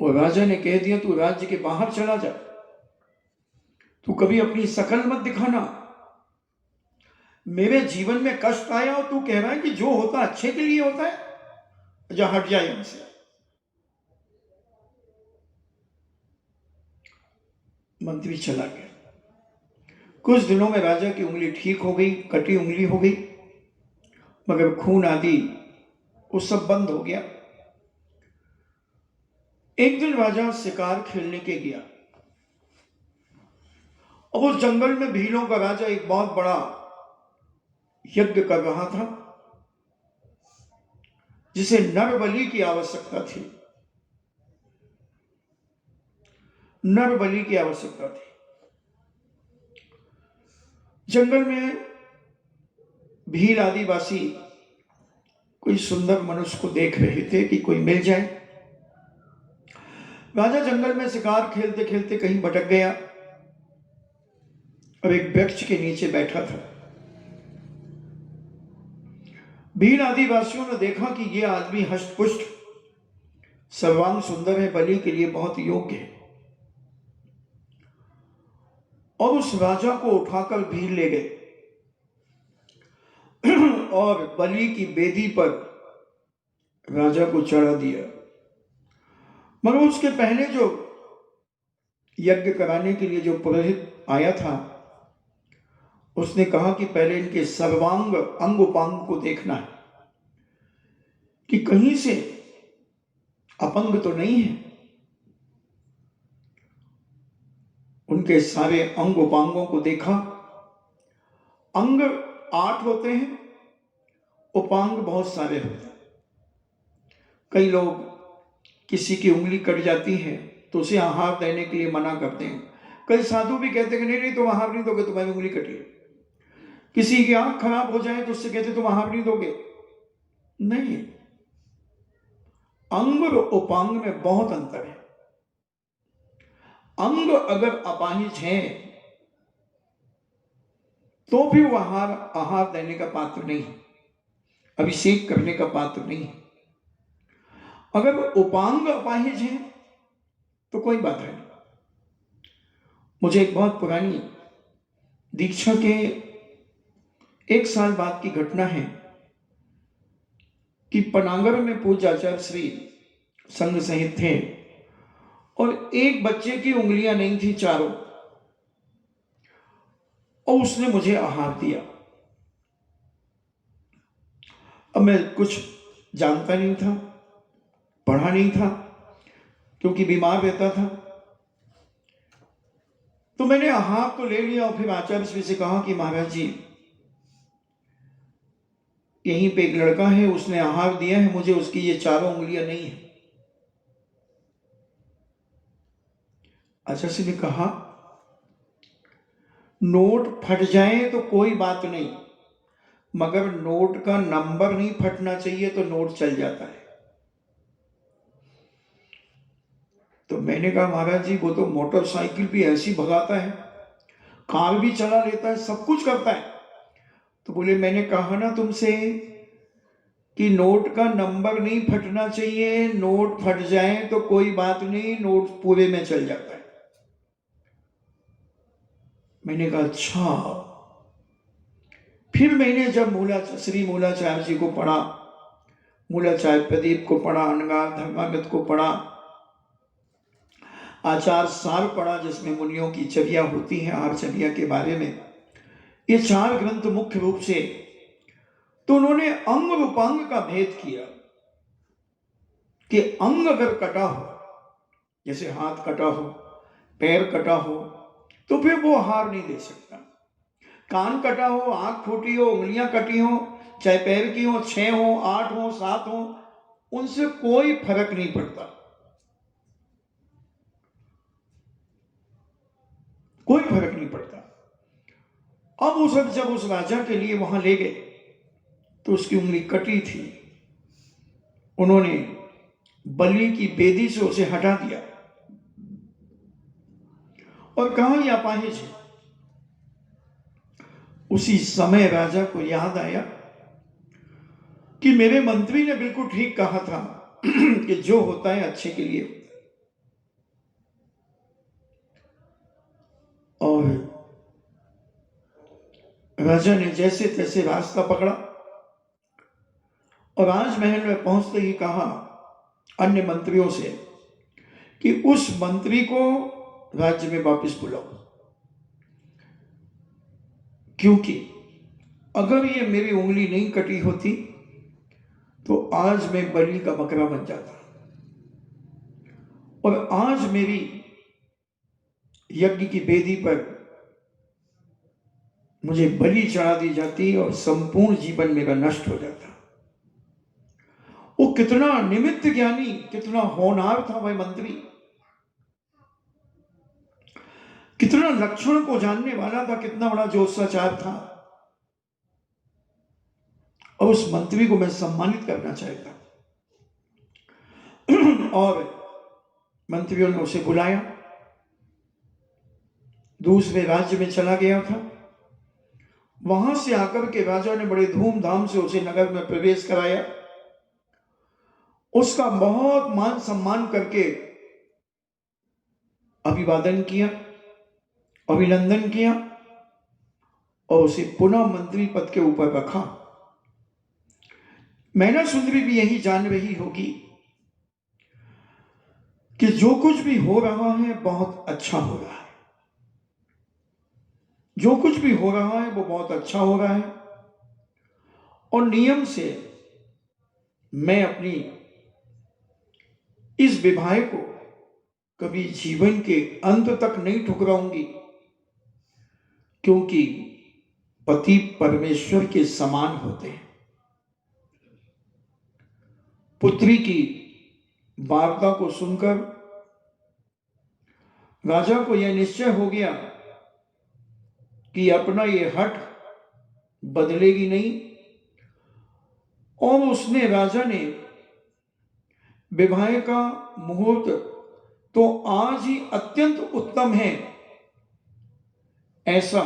और राजा ने कह दिया, तू राज्य के बाहर चला जा, तू कभी अपनी शकल मत दिखाना। मेरे जीवन में कष्ट आया और तू कह रहा है कि जो होता अच्छे के लिए होता है, जा, हट जाए हमसे। मंत्री चला गया। कुछ दिनों में राजा की उंगली ठीक हो गई, कटी उंगली हो गई, मगर खून आदि वो सब बंद हो गया। एक दिन राजा शिकार खेलने के गया। अब उस जंगल में भीलों का राजा एक बहुत बड़ा यज्ञ कर रहा था, जिसे नर बलि की आवश्यकता थी। नर बलि की आवश्यकता थी। जंगल में भील आदिवासी कोई सुंदर मनुष्य को देख रहे थे कि कोई मिल जाए। राजा जंगल में शिकार खेलते खेलते कहीं भटक गया और एक वृक्ष के नीचे बैठा था। भील आदिवासियों ने देखा कि यह आदमी हष्टपुष्ट सर्वांग सुंदर है, बलि के लिए बहुत योग्य है, और उस राजा को उठाकर भील ले गए और बलि की वेदी पर राजा को चढ़ा दिया। मगर उसके पहले जो यज्ञ कराने के लिए जो पुरोहित आया था, उसने कहा कि पहले इनके सर्वांग अंग उपांग को देखना है कि कहीं से अपंग तो नहीं है। उनके सारे अंग उपांगों को देखा। अंग 8 होते हैं, उपांग बहुत सारे होते हैं। कई लोग, किसी की उंगली कट जाती है तो उसे आहार देने के लिए मना करते हैं। कई साधु भी कहते हैं कि नहीं नहीं तुम आहार नहीं दोगे, तुम्हारी उंगली कटी है। किसी की आंख खराब हो जाए तो उससे कहते तुम आहार नहीं दोगे। नहीं, अंग और उपांग में बहुत अंतर है। अंग अगर अपाहिज है तो भी वो आहार देने का पात्र नहीं, अभिषेक करने का पात्र नहीं। अगर उपांग अपाहिज है तो कोई बात नहीं। मुझे एक बहुत पुरानी दीक्षा के 1 साल बाद की घटना है कि पनागर में पूज्य आचार्य श्री संघ सहित थे और एक बच्चे की उंगलियां नहीं थी चारों, और उसने मुझे आहार दिया। अब मैं कुछ जानता नहीं था, पढ़ा नहीं था, क्योंकि बीमार रहता था। तो मैंने आहार तो ले लिया और फिर आचार्य श्री से कहा कि महाराज जी, यहीं पे एक लड़का है, उसने आहार दिया है मुझे, उसकी ये चारों उंगलियां नहीं है। आचार्य श्री ने कहा नोट फट जाए तो कोई बात नहीं, मगर नोट का नंबर नहीं फटना चाहिए तो नोट चल जाता है। तो मैंने कहा महाराज जी वो तो मोटरसाइकिल भी ऐसी भगाता है, कार भी चला लेता है, सब कुछ करता है। तो बोले मैंने कहा ना तुमसे कि नोट का नंबर नहीं फटना चाहिए, नोट फट जाए तो कोई बात नहीं, नोट पूरे में चल जाता है। मैंने कहा अच्छा। फिर मैंने जब श्री मूलाचार्य जी को पढ़ा, मूलाचार्य प्रदीप को पढ़ा, अनगार धर्मागत को पढ़ा, आचार सार पढ़ा जिसमें मुनियों की चर्या होती है, आर्चर्या के बारे में, ये 4 ग्रंथ मुख्य रूप से, तो उन्होंने अंग रूपांग का भेद किया कि अंग अगर कटा हो, जैसे हाथ कटा हो, पैर कटा हो, तो फिर वो आहार नहीं दे सकता। कान कटा हो, आंख फूटी हो, उंगलियां कटी हो, चाहे पैर की हो, 6 हो, 8 हो, 7 हो, उनसे कोई फर्क नहीं पड़ता, कोई फर्क नहीं पड़ता। अब जब उस राजा के लिए वहां ले गए तो उसकी उंगली कटी थी, उन्होंने बलि की बेदी से उसे हटा दिया और कहा यह अपाहिज है। उसी समय राजा को याद आया कि मेरे मंत्री ने बिल्कुल ठीक कहा था कि जो होता है अच्छे के लिए होता है। और राजा ने जैसे तैसे रास्ता पकड़ा और राजमहल में पहुंचते ही कहा अन्य मंत्रियों से कि उस मंत्री को राज्य में वापस बुलाओ, क्योंकि अगर ये मेरी उंगली नहीं कटी होती तो आज मैं बलि का बकरा बन जाता और आज मेरी यज्ञ की वेदी पर मुझे बलि चढ़ा दी जाती और संपूर्ण जीवन मेरा नष्ट हो जाता। वो कितना निमित्त ज्ञानी, कितना होनहार था वह मंत्री, कितना लक्षण को जानने वाला था, कितना बड़ा ज्योतिषाचार था। और उस मंत्री को मैं सम्मानित करना चाहता और मंत्रियों ने उसे बुलाया, दूसरे राज्य में चला गया था। वहां से आकर के राजा ने बड़े धूमधाम से उसे नगर में प्रवेश कराया, उसका बहुत मान सम्मान करके अभिवादन किया, अभिनंदन किया और उसे पुनः मंत्री पद के ऊपर रखा। मैना सुंदरी भी यही जान रही होगी कि जो कुछ भी हो रहा है बहुत अच्छा हो रहा है, जो कुछ भी हो रहा है वो बहुत अच्छा हो रहा है और नियम से मैं अपनी इस विवाह को कभी जीवन के अंत तक नहीं ठुकराऊंगी, क्योंकि पति परमेश्वर के समान होते हैं। पुत्री की वार्ता को सुनकर राजा को यह निश्चय हो गया कि अपना ये हठ बदलेगी नहीं और उसने, राजा ने विवाह का मुहूर्त तो आज ही अत्यंत उत्तम है ऐसा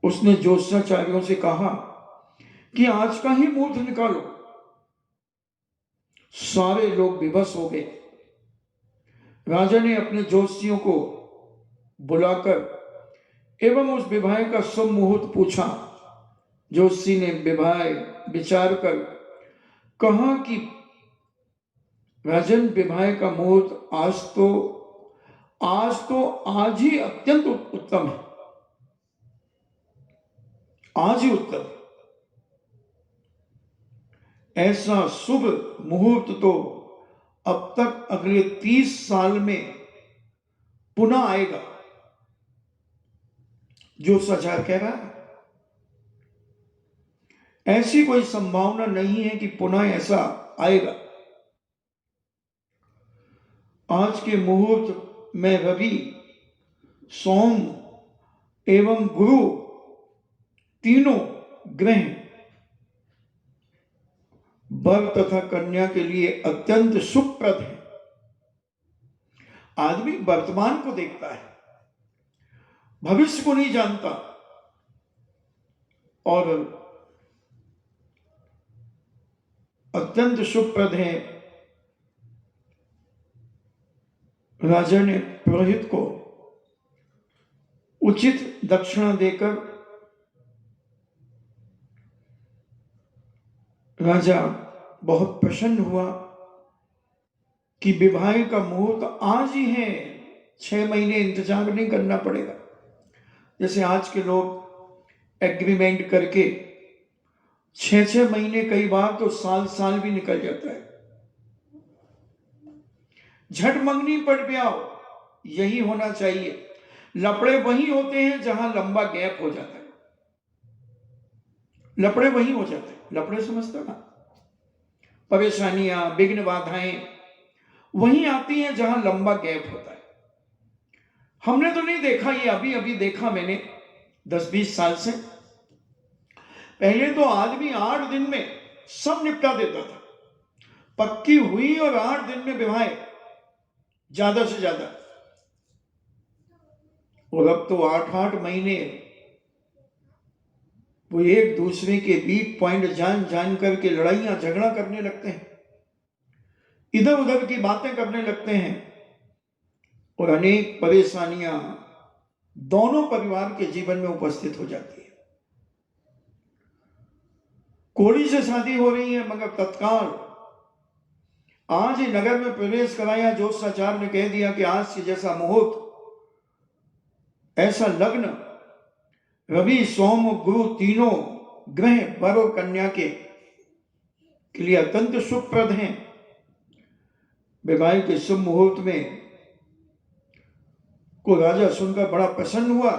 उसने ज्योतिषाचार्यों से कहा कि आज का ही मुहूर्त निकालो। सारे लोग विवश हो गए। राजा ने अपने ज्योतिषियों को बुलाकर एवं उस विवाह का शुभ मुहूर्त पूछा। ज्योतिषी ने विवाह विचार कर कहा कि राजन, विवाह का मुहूर्त आज ही अत्यंत उत्तम है, आज ही उत्तम। ऐसा शुभ मुहूर्त तो अब तक अगले 30 साल में पुनः आएगा, जो सचार कह रहा है। ऐसी कोई संभावना नहीं है कि पुनः ऐसा आएगा। आज के मुहूर्त में रवि, सोम एवं गुरु तीनों ग्रह वर तथा कन्या के लिए अत्यंत सुखप्रद है। आदमी वर्तमान को देखता है, भविष्य को नहीं जानता और अत्यंत सुखप्रद है। राजा ने पुरोहित को उचित दक्षिणा देकर राजा बहुत प्रसन्न हुआ कि विवाह का मुहूर्त आज ही है, 6 महीने इंतजार नहीं करना पड़ेगा। जैसे आज के लोग एग्रीमेंट करके 6 महीने, कई बार तो साल भी निकल जाता है। झट मंगनी पड़ ब्याह, यही होना चाहिए। लफड़े वही होते हैं जहां लंबा गैप हो जाता है, लफड़े वही हो जाते हैं। लफड़े समझते हो ना, परेशानियां, विघ्न, बाधाएं वही आती हैं जहां लंबा गैप होता है। हमने तो नहीं देखा, ये अभी अभी देखा मैंने 10-20 साल से। पहले तो आदमी 8 दिन में सब निपटा देता था, पक्की हुई और 8 दिन में विवाह, ज्यादा से ज्यादा। और अब तो 8-8 महीने वो एक दूसरे के वीक पॉइंट जान जान करके लड़ाइयां झगड़ा करने लगते हैं, इधर उधर की बातें करने लगते हैं और अनेक परेशानियां दोनों परिवार के जीवन में उपस्थित हो जाती है। कोड़ी से शादी हो रही है मगर तत्काल आज ही नगर में प्रवेश कराया, ज्योतिषाचार्य ने कह दिया कि आज से जैसा मुहूर्त, ऐसा लग्न रवि सोम गुरु तीनों ग्रह वर और कन्या के लिए अत्यंत सुखप्रद हैं। विवाह के शुभ मुहूर्त में को राजा सुनकर बड़ा प्रसन्न हुआ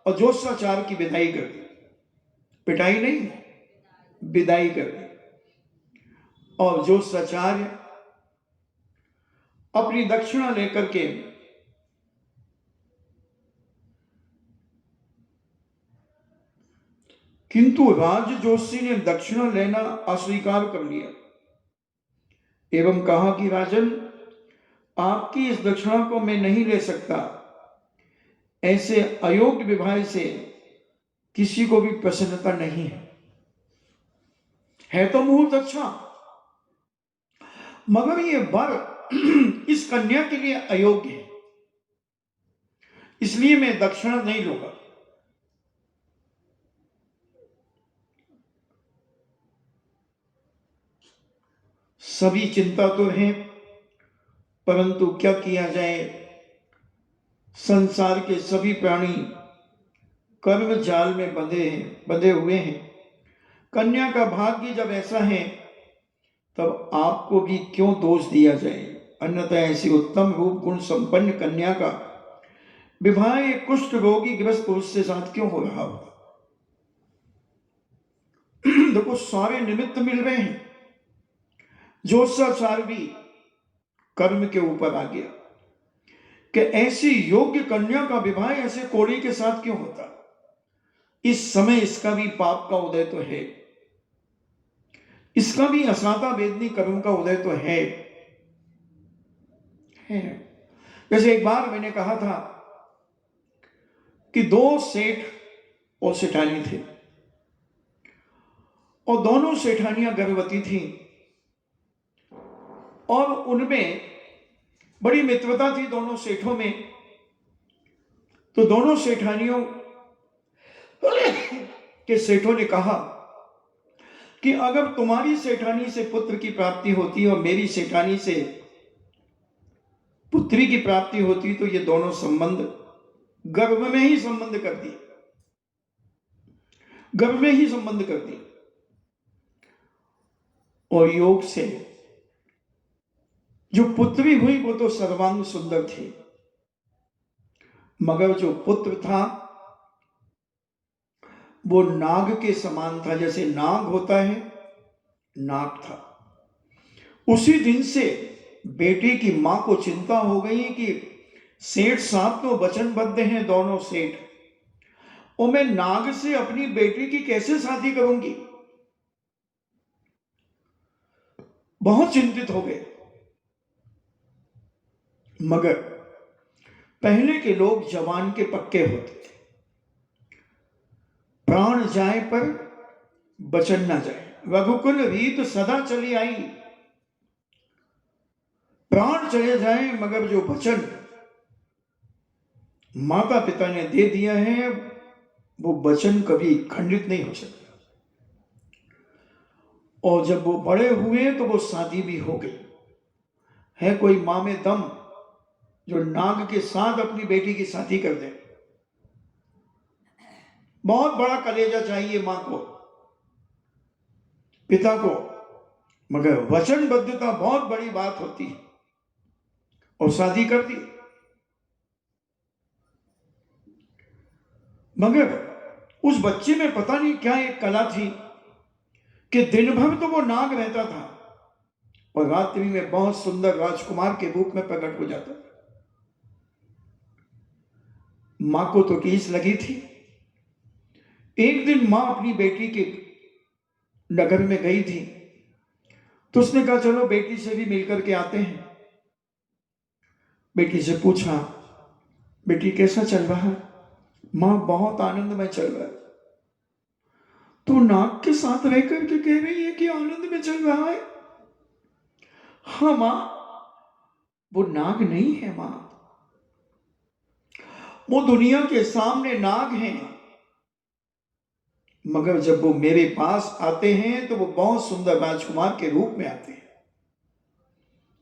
और ज्योतिषाचार्य की विदाई कर दी। पिटाई नहीं, विदाई कर दी। और ज्योतिषाचार्य अपनी दक्षिणा लेकर के किंतु राज जोशी ने दक्षिणा लेना अस्वीकार कर लिया एवं कहा कि राजन, आपकी इस दक्षिणा को मैं नहीं ले सकता। ऐसे अयोग्य विवाह से किसी को भी प्रसन्नता नहीं है तो मुहूर्त अच्छा, मगर ये वर इस कन्या के लिए अयोग्य है, इसलिए मैं दक्षिणा नहीं लूंगा। सभी चिंता तो है, परंतु क्या किया जाए, संसार के सभी प्राणी कर्म जाल में बंधे हुए हैं। कन्या का भाग्य जब ऐसा है तब आपको भी क्यों दोष दिया जाए, अन्यथा ऐसी उत्तम रूप गुण संपन्न कन्या का विवाह एक कुष्ठ रोगी ग्रस्त पुरुष से साथ क्यों हो रहा होगा। देखो सारे निमित्त मिल रहे हैं। ज्योतिषाचार्य भी कर्म के ऊपर आ गया कि ऐसी योग्य कन्या का विवाह ऐसे कोड़ी के साथ क्यों होता। इस समय इसका भी पाप का उदय तो है, इसका भी असाता वेदनी कर्म का उदय तो है। जैसे एक बार मैंने कहा था कि दो सेठ और सेठानी थे और दोनों सेठानियां गर्भवती थी और उनमें बड़ी मित्रता थी दोनों सेठों में। तो दोनों सेठानियों के सेठों ने कहा कि अगर तुम्हारी सेठानी से पुत्र की प्राप्ति होती और मेरी सेठानी से पुत्री की प्राप्ति होती तो ये दोनों संबंध गर्भ में ही संबंध कर दिए, गर्भ में ही संबंध कर दिए। और योग से जो पुत्री हुई वो तो सर्वांग सुंदर थी, मगर जो पुत्र था वो नाग के समान था। जैसे नाग होता है, नाग था। उसी दिन से बेटी की मां को चिंता हो गई कि सेठ साहब तो वचनबद्ध हैं दोनों सेठ, और मैं नाग से अपनी बेटी की कैसे शादी करूंगी। बहुत चिंतित हो गए। मगर पहले के लोग जवान के पक्के होते थे, प्राण जाए पर बचन न जाए। रघुकुल रीत सदा चली आई, प्राण चले जाए मगर जो वचन माता पिता ने दे दिया है वो वचन कभी खंडित नहीं हो सकता। और जब वो बड़े हुए तो वो शादी भी हो गई। है कोई मां में दम जो नाग के साथ अपनी बेटी की शादी कर दे। बहुत बड़ा कलेजा चाहिए मां को, पिता को, मगर वचनबद्धता बहुत बड़ी बात होती है। और शादी कर दी। मगर उस बच्चे में पता नहीं क्या एक कला थी कि दिन भर तो वो नाग रहता था और रात्रि में बहुत सुंदर राजकुमार के रूप में प्रकट हो जाता था। मां को तो टीस लगी थी। एक दिन मां अपनी बेटी के नगर में गई थी तो उसने कहा चलो बेटी से भी मिलकर के आते हैं। बेटी से पूछा, बेटी कैसा चल रहा है? मां बहुत आनंद में चल रहा है। तो नाग के साथ रह करके कह रही है कि आनंद में चल रहा है? हाँ मां, वो नाग नहीं है मां, वो दुनिया के सामने नाग हैं, मगर जब वो मेरे पास आते हैं तो वो बहुत सुंदर राजकुमार के रूप में आते हैं।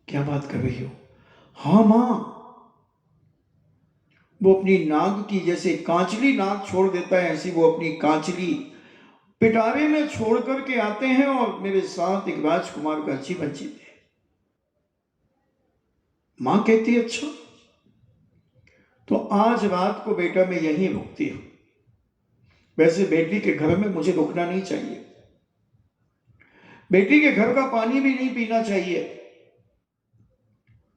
क्या बात कर रही हो? हाँ माँ। वो अपनी नाग की, जैसे कांचली नाग छोड़ देता है, ऐसी वो अपनी कांचली पिटारे में छोड़ करके आते हैं और मेरे साथ एक राजकुमार का जीवन जीते हैं। मां कहती है अच्छा, तो आज रात को बेटा मैं यहीं रुकती हूं। वैसे बेटी के घर में मुझे रुकना नहीं चाहिए, बेटी के घर का पानी भी नहीं पीना चाहिए,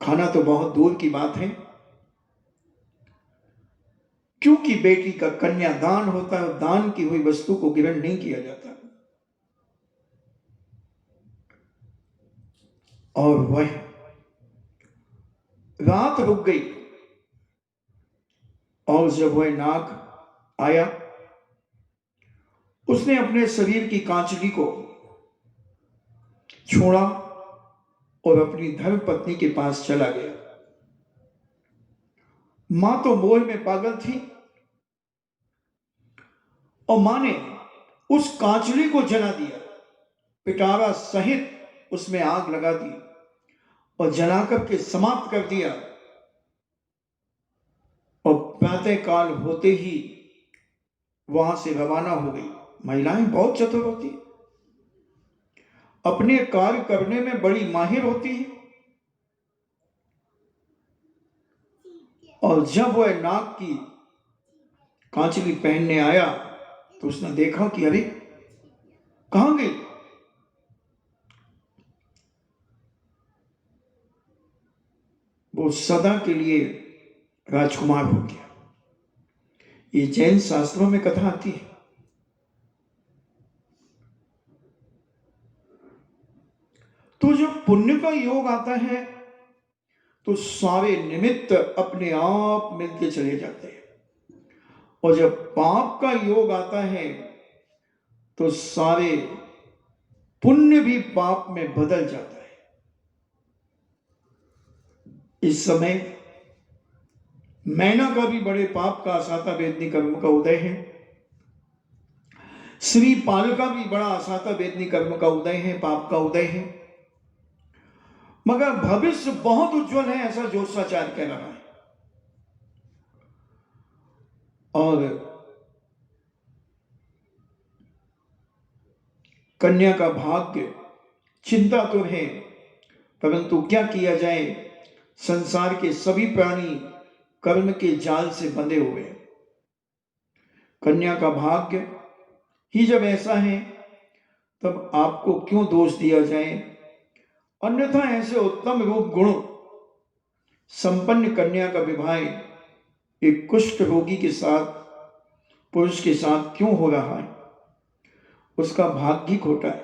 खाना तो बहुत दूर की बात है, क्योंकि बेटी का कन्यादान होता है और दान की हुई वस्तु को ग्रहण नहीं किया जाता। और वह रात रुक गई और जब वह नाग आया, उसने अपने शरीर की कांचली को छोड़ा और अपनी धर्म पत्नी के पास चला गया। मां तो मोह में पागल थी और मां ने उस कांचली को जला दिया, पिटारा सहित उसमें आग लगा दी और जलाकर के समाप्त कर दिया। और प्रातः काल होते ही वहां से रवाना हो गई। महिलाएं बहुत चतुर होती हैं, अपने कार्य करने में बड़ी माहिर होती है। और जब वह नाग की कांचली पहनने आया तो उसने देखा कि अरे कहां गई? वो सदा के लिए राजकुमार हो गया। ये जैन शास्त्रों में कथा आती है। तो जब पुण्य का योग आता है तो सारे निमित्त अपने आप मिलते चले जाते हैं, और जब पाप का योग आता है तो सारे पुण्य भी पाप में बदल जाता है। इस समय मैना का भी बड़े पाप का असाता वेदनी कर्म का उदय है, श्री पाल का भी बड़ा असाता वेदनी कर्म का उदय है, पाप का उदय है। मगर भविष्य बहुत उज्जवल है, ऐसा ज्योतिषाचार्य कह रहा है। और कन्या का भाग्य चिंता तो है, परंतु क्या किया जाए, संसार के सभी प्राणी कर्म के जाल से बंधे हुए हैं। कन्या का भाग्य ही जब ऐसा है तब आपको क्यों दोष दिया जाए? अन्यथा ऐसे उत्तम रूप गुण संपन्न कन्या का विवाह एक कुष्ठ रोगी के साथ, पुरुष के साथ क्यों हो रहा है? उसका भाग्य खोटा है।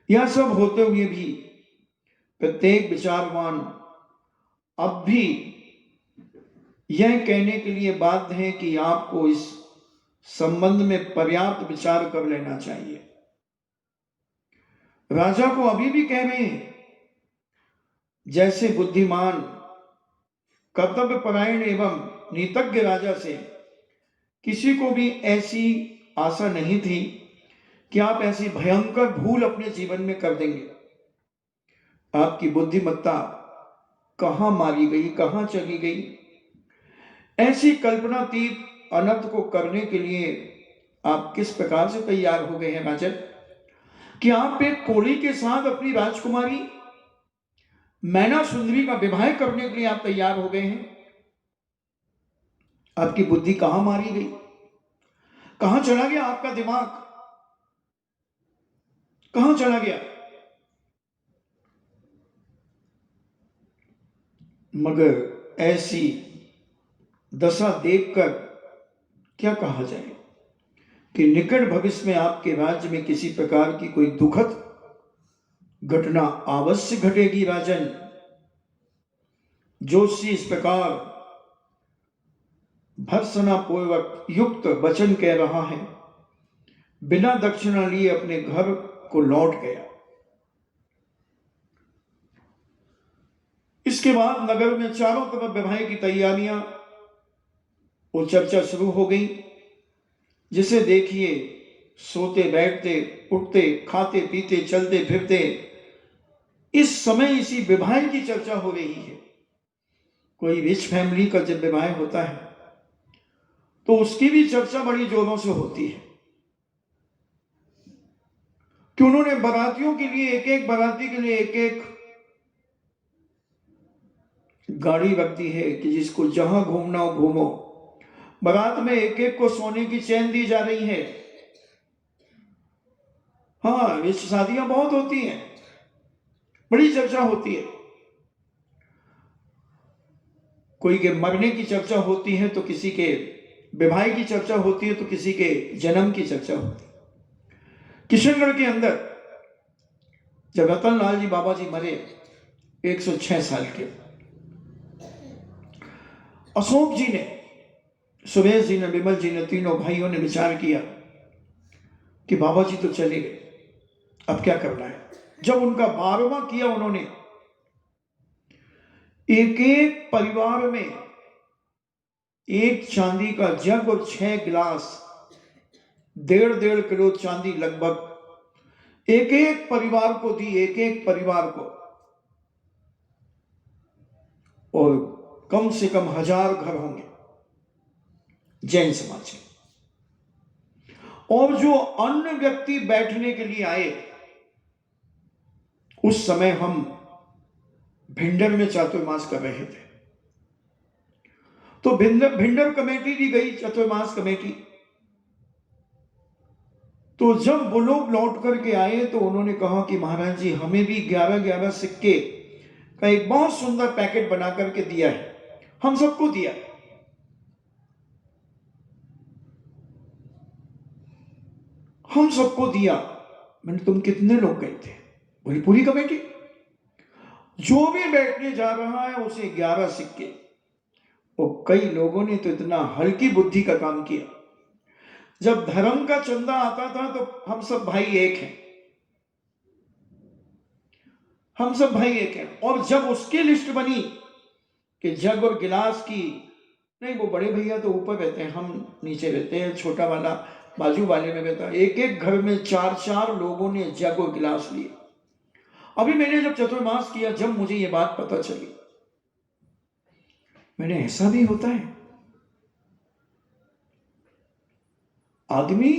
यह सब होते हुए भी प्रत्येक विचारवान अब भी यह कहने के लिए बाध्य है कि आपको इस संबंध में पर्याप्त विचार कर लेना चाहिए। राजा को अभी भी कह रहे हैं, जैसे बुद्धिमान कर्तव्य परायण एवं नीतज्ञ राजा से किसी को भी ऐसी आशा नहीं थी कि आप ऐसी भयंकर भूल अपने जीवन में कर देंगे। आपकी बुद्धिमत्ता कहां मारी गई, कहां चली गई? ऐसी कल्पनातीत अनर्थ को करने के लिए आप किस प्रकार से तैयार हो गए हैं राजन, कि आप एक कोड़ी के साथ अपनी राजकुमारी मैना सुंदरी का विवाह करने के लिए आप तैयार हो गए हैं? आपकी बुद्धि कहां मारी गई? कहां चला गया आपका दिमाग? कहां चला गया? मगर ऐसी दशा देखकर क्या कहा जाए कि निकट भविष्य में आपके राज्य में किसी प्रकार की कोई दुखद घटना अवश्य घटेगी राजन। जोशी इस प्रकार भर्त्सना पूर्वक युक्त वचन कह रहा है, बिना दक्षिणा लिए अपने घर को लौट गया। इसके बाद नगर में चारों तरफ विवाह की तैयारियां और चर्चा शुरू हो गई, जिसे देखिए सोते बैठते उठते खाते पीते चलते फिरते इस समय इसी विवाह की चर्चा हो रही है। कोई रिच फैमिली का जब विवाह होता है तो उसकी भी चर्चा बड़ी जोरों से होती है कि उन्होंने बारातियों के लिए, एक एक बाराती के लिए एक एक गाड़ी रख दी है कि जिसको जहां घूमना हो घूमो। बारात में एक एक को सोने की चेन दी जा रही है। हाँ, रिच शादियां बहुत होती हैं, बड़ी चर्चा होती है। कोई के मरने की चर्चा होती है तो किसी के विवाह की चर्चा होती है तो किसी के जन्म की चर्चा होती है। किशनगढ़ के अंदर जब रतन लाल जी बाबा जी मरे 106 साल के, अशोक जी ने, सुरेश जी ने, विमल जी ने, तीनों भाइयों ने विचार किया कि बाबा जी तो चले गए, अब क्या करना है। जब उनका 12वां किया उन्होंने, एक एक परिवार में एक चांदी का जग और 6 गिलास, 1.5 किलो चांदी लगभग एक एक परिवार को दी, एक एक परिवार को। और कम से कम 1000 घर होंगे जैन समाज के। और जो अन्य व्यक्ति बैठने के लिए आए, उस समय हम भिंडर में चातुर्मास कर रहे थे, तो भिंडर कमेटी भी गई, चातुर्मास कमेटी। तो जब वो लोग लौट करके आए तो उन्होंने कहा कि महाराज जी, हमें भी 11-11 सिक्के का एक बहुत सुंदर पैकेट बना करके दिया है, हम सबको दिया। हम सबको दिया। मैंने, तुम कितने लोग गए थे? बोली, पूरी कमेटी। जो भी बैठने जा रहा है उसे 11 सिक्के। और कई लोगों ने तो इतना हल्की बुद्धि का काम किया, जब धर्म का चंदा आता था तो हम सब भाई एक हैं, हम सब भाई एक हैं। और जब उसकी लिस्ट बनी कि जग और गिलास की, नहीं, वो बड़े भैया तो ऊपर रहते हैं, हम नीचे रहते हैं, छोटा वाला बाजू वाले में रहता है। एक एक घर में 4-4 लोगों ने जग और गिलास लिए। अभी मैंने जब चतुर्मास किया, जब मुझे ये बात पता चली, मैंने, ऐसा भी होता है? आदमी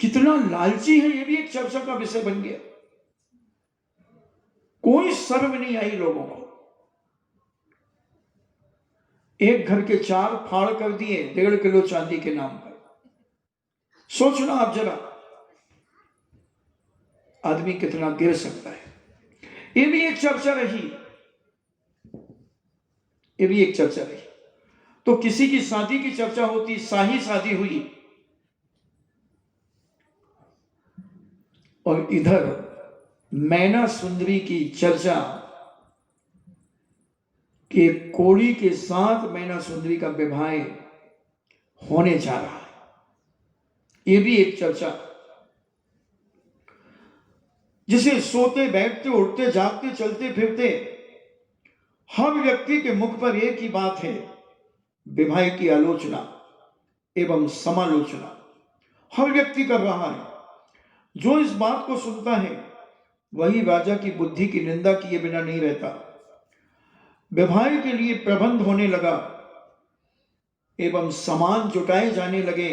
कितना लालची है, ये भी एक चर्चा का विषय बन गया। कोई शर्म नहीं आई लोगों को। एक घर के 4 फाड़ कर दिए 1.5 किलो चांदी के नाम पर। सोचना आप जरा, आदमी कितना गिर सकता है। ये भी एक चर्चा रही, ये भी एक चर्चा रही। तो किसी की शादी की चर्चा होती, शाही शादी हुई, और इधर मैना सुंदरी की चर्चा कि कोड़ी के साथ मैना सुंदरी का विवाह होने जा रहा है, ये भी एक चर्चा, जिसे सोते बैठते उठते जागते चलते फिरते हर व्यक्ति के मुख पर एक ही बात है, विवाह की आलोचना एवं समालोचना हर व्यक्ति कर रहा है। जो इस बात को सुनता है वही राजा की बुद्धि की निंदा किए बिना नहीं रहता। विवाह के लिए प्रबंध होने लगा एवं सामान जुटाए जाने लगे।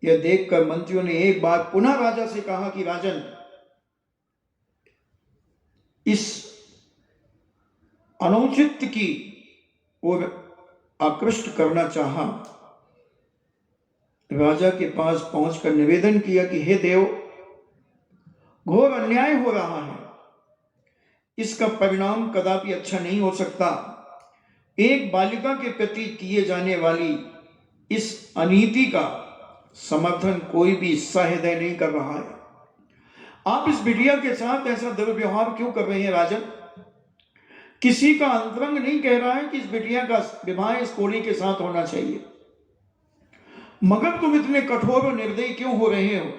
यह देखकर मंत्रियों ने एक बार पुनः राजा से कहा कि राजन, इस अनुचित की ओर आकृष्ट करना चाहा। राजा के पास पहुंचकर निवेदन किया कि हे देव, घोर अन्याय हो रहा है, इसका परिणाम कदापि अच्छा नहीं हो सकता। एक बालिका के प्रति किए जाने वाली इस अनीति का समर्थन कोई भी सहृदय नहीं कर रहा है। आप इस बिटिया के साथ ऐसा दुर्व्यवहार क्यों कर रहे हैं राजन? किसी का अंतरंग नहीं कह रहा है कि इस बिटिया का विवाह इस कोड़ी के साथ होना चाहिए, मगर तुम इतने कठोर और निर्दयी क्यों हो रहे हो?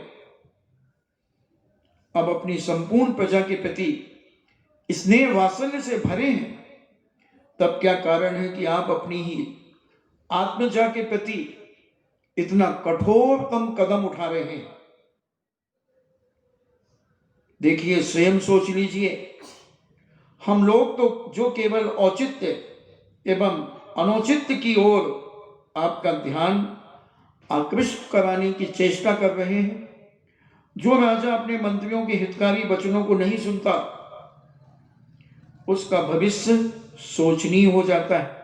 अब अपनी संपूर्ण प्रजा के प्रति स्नेह वात्सल्य से भरे हैं, तब क्या कारण है कि आप अपनी ही आत्मजा के प्रति इतना कठोरतम कदम उठा रहे हैं? देखिए, स्वयं सोच लीजिए, हम लोग तो जो केवल औचित्य एवं अनौचित्य की ओर आपका ध्यान आकृष्ट कराने की चेष्टा कर रहे हैं। जो राजा अपने मंत्रियों के हितकारी वचनों को नहीं सुनता, उसका भविष्य शोचनीय हो जाता है।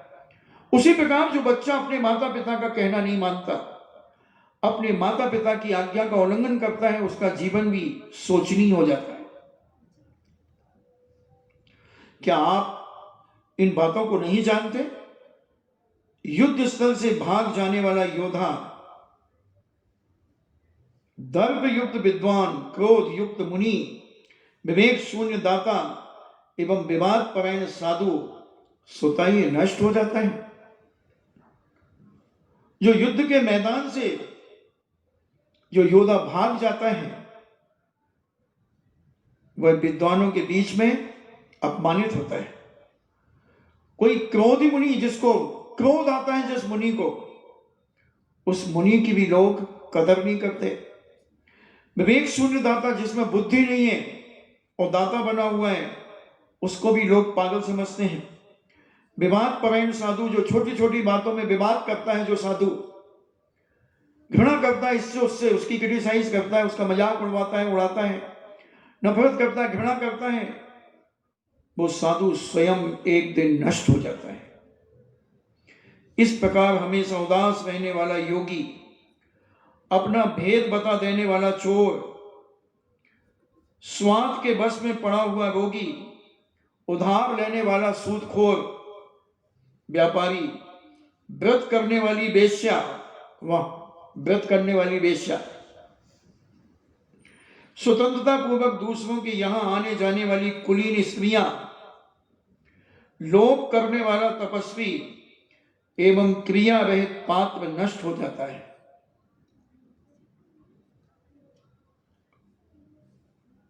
उसी प्रकार जो बच्चा अपने माता पिता का कहना नहीं मानता, अपने माता पिता की आज्ञा का उल्लंघन करता है, उसका जीवन भी शोचनीय हो जाता है। क्या आप इन बातों को नहीं जानते? युद्ध स्थल से भाग जाने वाला योद्धा, दर्प युक्त विद्वान, क्रोध युक्त मुनि, विवेक शून्य दाता एवं विवाद परायण साधु स्वतः ही नष्ट हो जाता है। जो युद्ध के मैदान से जो योद्धा भाग जाता है, वह विद्वानों के बीच में अपमानित होता है। कोई क्रोधी मुनि, जिसको क्रोध आता है जिस मुनि को, उस मुनि की भी लोग कदर नहीं करते। विवेक शून्य दाता, जिसमें बुद्धि नहीं है और दाता बना हुआ है, उसको भी लोग पागल समझते हैं। विवाद परायण साधु, जो छोटी छोटी बातों में विवाद करता है, जो साधु घृणा करता है इससे उससे, उसकी क्रिटिसाइज करता है, उसका मजाक उड़वाता है, उड़ाता है, नफरत करता है, घृणा करता है, वो साधु स्वयं एक दिन नष्ट हो जाता है। इस प्रकार हमेशा उदास रहने वाला योगी, अपना भेद बता देने वाला चोर, स्वाद के बस में पड़ा हुआ रोगी, उधार लेने वाला सूदखोर व्यापारी, व्रत करने वाली वेश्या, वाह, व्रत करने वाली वेश्या, स्वतंत्रता पूर्वक दूसरों के यहां आने जाने वाली कुलीन स्त्रियां, लोभ करने वाला तपस्वी एवं क्रिया रहित पात्र नष्ट हो जाता है।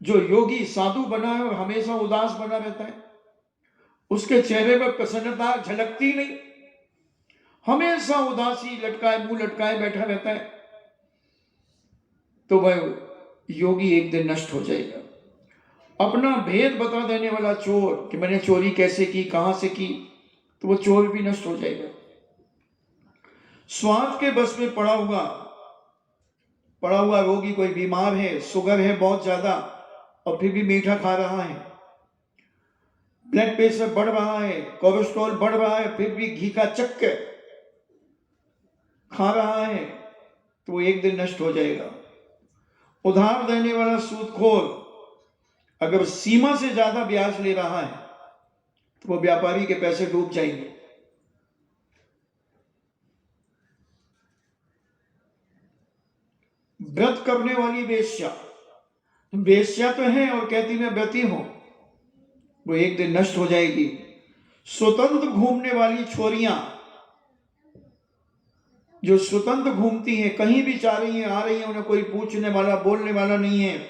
जो योगी साधु बना है और हमेशा उदास बना रहता है, उसके चेहरे पर प्रसन्नता झलकती नहीं, हमेशा उदासी लटकाए, मुंह लटकाए बैठा रहता है, तो वह योगी एक दिन नष्ट हो जाएगा। अपना भेद बता देने वाला चोर, कि मैंने चोरी कैसे की, कहां से की, तो वो चोर भी नष्ट हो जाएगा। स्वाद के बस में पड़ा हुआ रोगी, कोई बीमार है, शुगर है बहुत ज्यादा और फिर भी मीठा खा रहा है, ब्लड प्रेशर बढ़ रहा है, कोलेस्ट्रॉल बढ़ रहा है, फिर भी घी का चक्कर खा रहा है, तो वो एक दिन नष्ट हो जाएगा। उधार देने वाला सूदखोर अगर सीमा से ज्यादा ब्याज ले रहा है, तो वो व्यापारी के पैसे डूब जाएंगे। व्रत करने वाली वेश्या, वेश्या तो है और कहती मैं व्रती हूं, वो एक दिन नष्ट हो जाएगी। स्वतंत्र घूमने वाली छोरियां, जो स्वतंत्र घूमती हैं, कहीं भी जा रही हैं, आ रही हैं, उन्हें कोई पूछने वाला बोलने वाला नहीं है,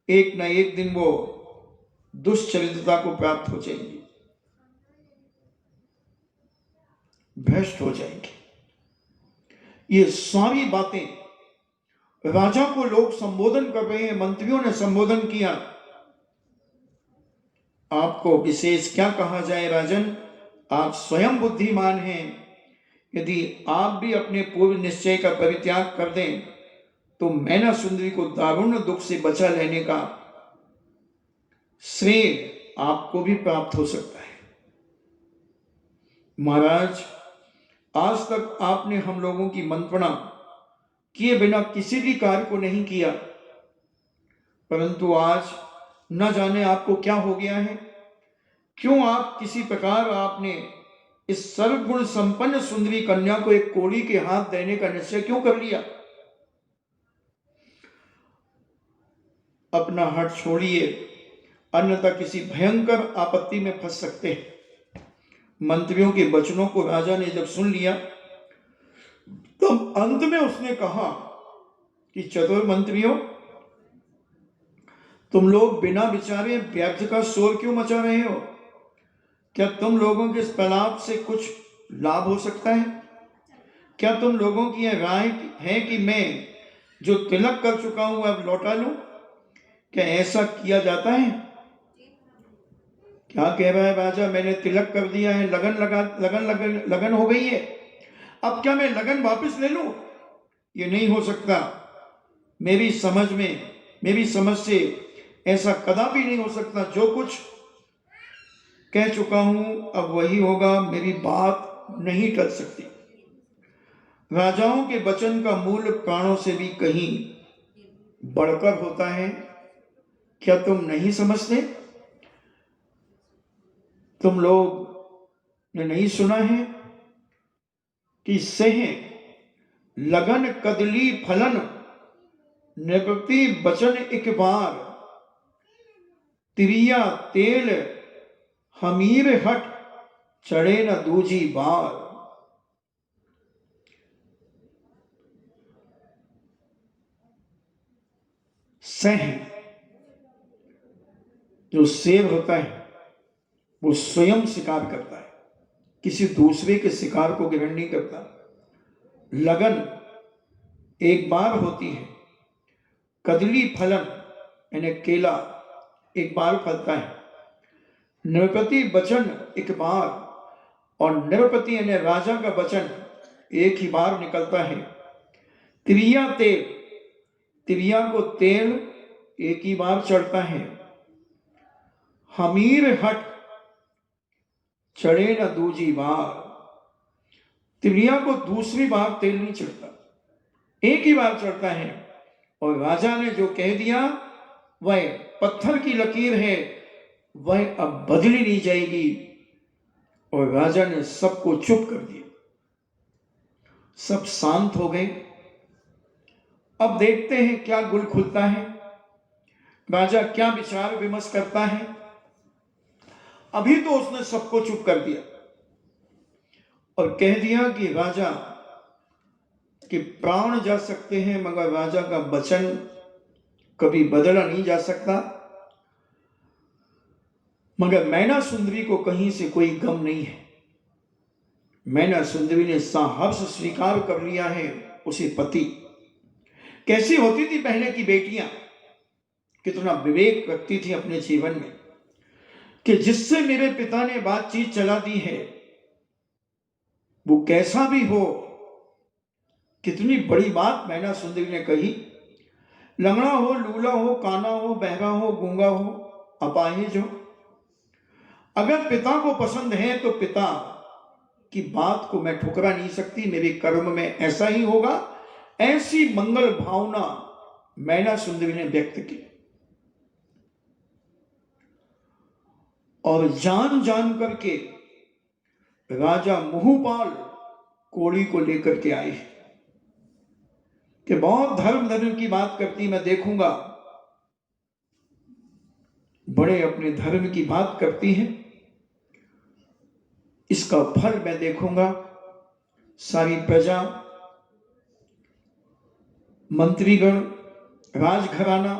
एक ना एक दिन वो दुष्चरित्रता को प्राप्त हो जाएंगी, भ्रष्ट हो जाएंगी। ये सारी बातें राजा को लोग संबोधन कर रहे हैं, मंत्रियों ने संबोधन किया। आपको विशेष क्या कहा जाए राजन, आप स्वयं बुद्धिमान हैं। यदि आप भी अपने पूर्व निश्चय का परित्याग कर दें, तो मैना सुंदरी को दारुण दुख से बचा लेने का श्रेय आपको भी प्राप्त हो सकता है। महाराज, आज तक आपने हम लोगों की मंत्रणा किए बिना किसी भी कार्य को नहीं किया, परंतु आज न जाने आपको क्या हो गया है, क्यों आप किसी प्रकार आपने इस सर्वगुण संपन्न सुंदरी कन्या को एक कोड़ी के हाथ देने का निश्चय क्यों कर लिया? अपना हट छोड़िए, अन्यथा किसी भयंकर आपत्ति में फंस सकते हैं। मंत्रियों के वचनों को राजा ने जब सुन लिया, तब अंत में उसने कहा कि चतुर मंत्रियों, तुम लोग बिना विचारे व्यर्थ का शोर क्यों मचा रहे हो? क्या तुम लोगों के इस प्रलाप से कुछ लाभ हो सकता है? क्या तुम लोगों की यह राय है कि मैं जो तिलक कर चुका हूं अब लौटा लूं? क्या ऐसा किया जाता है? क्या कह रहा है राजा, मैंने तिलक कर दिया है, लगन हो गई है, अब क्या मैं लगन वापस ले लूं? ये नहीं हो सकता। मेरी समझ से ऐसा कदापि नहीं हो सकता। जो कुछ कह चुका हूं अब वही होगा, मेरी बात नहीं टल सकती। राजाओं के वचन का मूल्य प्राणों से भी कहीं बढ़कर होता है। क्या तुम नहीं समझते? तुम लोग ने नहीं सुना है कि सह लगन कदली फलन, निवृत्ति बचन एक बार, तिरिया तेल हमीर हट, चढ़े न दूजी बार। सह, जो शेर होता है वो स्वयं शिकार करता है, किसी दूसरे के शिकार को ग्रहण नहीं करता। लगन एक बार होती है, कदली फलन यानी केला एक बार फलता है, नृपति वचन एक बार, और नृपति यानी राजा का वचन एक ही बार निकलता है। तिरिया तेल, तिरिया को तेल एक ही बार चढ़ता है। हमीर हट, चढ़े न दूजी बार, तिरिया को दूसरी बार तेल नहीं चढ़ता, एक ही बार चढ़ता है। और राजा ने जो कह दिया वह पत्थर की लकीर है, वह अब बदली नहीं जाएगी। और राजा ने सबको चुप कर दिया, सब शांत हो गए। अब देखते हैं क्या गुल खुलता है, राजा क्या विचार विमर्श करता है। अभी तो उसने सबको चुप कर दिया और कह दिया कि राजा के प्राण जा सकते हैं मगर राजा का वचन कभी बदला नहीं जा सकता। मगर मैना सुंदरी को कहीं से कोई गम नहीं है। मैना सुंदरी ने साहस स्वीकार कर लिया है उसे पति। कैसी होती थी पहले की बेटियां, कितना विवेक रखती थी अपने जीवन में कि जिससे मेरे पिता ने बातचीत चला दी है वो कैसा भी हो। कितनी बड़ी बात मैना सुंदरी ने कही। लंगड़ा हो, लूला हो, काना हो, बहरा हो, गूंगा हो, अपाहिज हो, अगर पिता को पसंद है तो पिता की बात को मैं ठुकरा नहीं सकती, मेरे कर्म में ऐसा ही होगा। ऐसी मंगल भावना मैना सुंदरी ने व्यक्त की और जान जान करके राजा मुहुपाल कोड़ी को लेकर के आए कि बहुत धर्म की बात करती, मैं देखूंगा। बड़े अपने धर्म की बात करती है, इसका फल मैं देखूंगा। सारी प्रजा, मंत्रीगण, राजघराना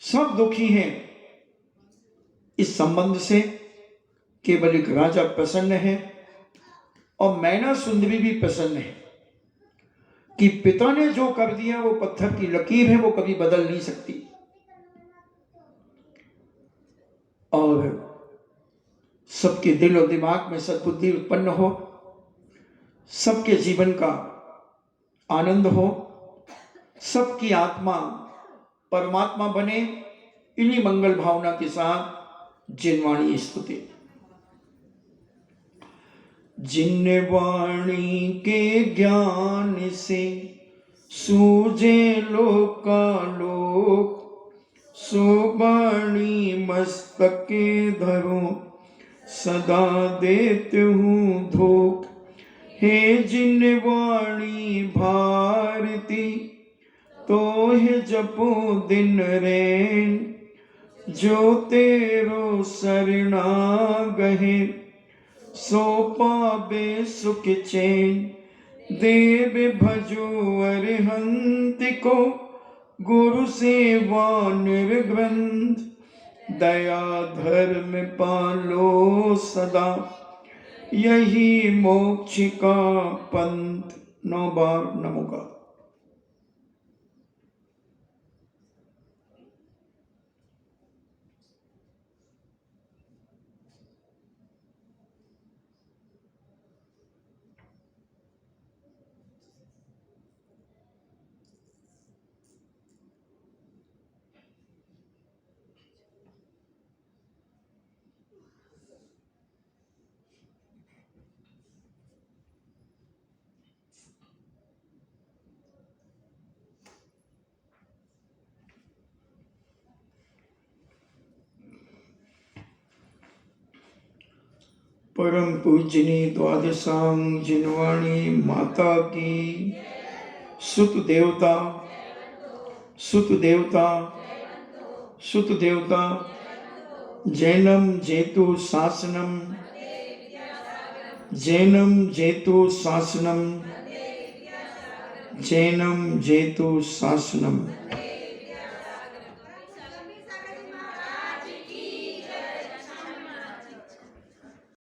सब दुखी हैं इस संबंध से। केवल एक राजा प्रसन्न है और मैना सुंदरी भी प्रसन्न है कि पिता ने जो कर दिया वो पत्थर की लकीर है, वो कभी बदल नहीं सकती। और सबके दिल और दिमाग में सद्बुद्धि उत्पन्न हो, सबके जीवन का आनंद हो, सबकी आत्मा परमात्मा बने। इन्हीं मंगल भावना के साथ जिनवाणी स्तुति। जिन वाणी के ज्ञान से सूझे लोकालोक, सो वाणी मस्तके धरो सदा देत हूँ धोख। हे जिन वाणी भारती, तो है जपो दिन रैन, जो तेरो सरना गहे, सो पाबे सुख चैन। देव भजो अरहंत को, गुरु सेवा निर्ग्रंथ, दया धर्म पालो सदा, यही मोक्ष का पंथ। 9 बार नमो का। परम पूजनी द्वादशांग जिनवाणी माता की सुत देवता सुत देवता सुत देवता जैनम जेतु शासनम जैनम जेतु शासनम जैनम जेतु शासनम।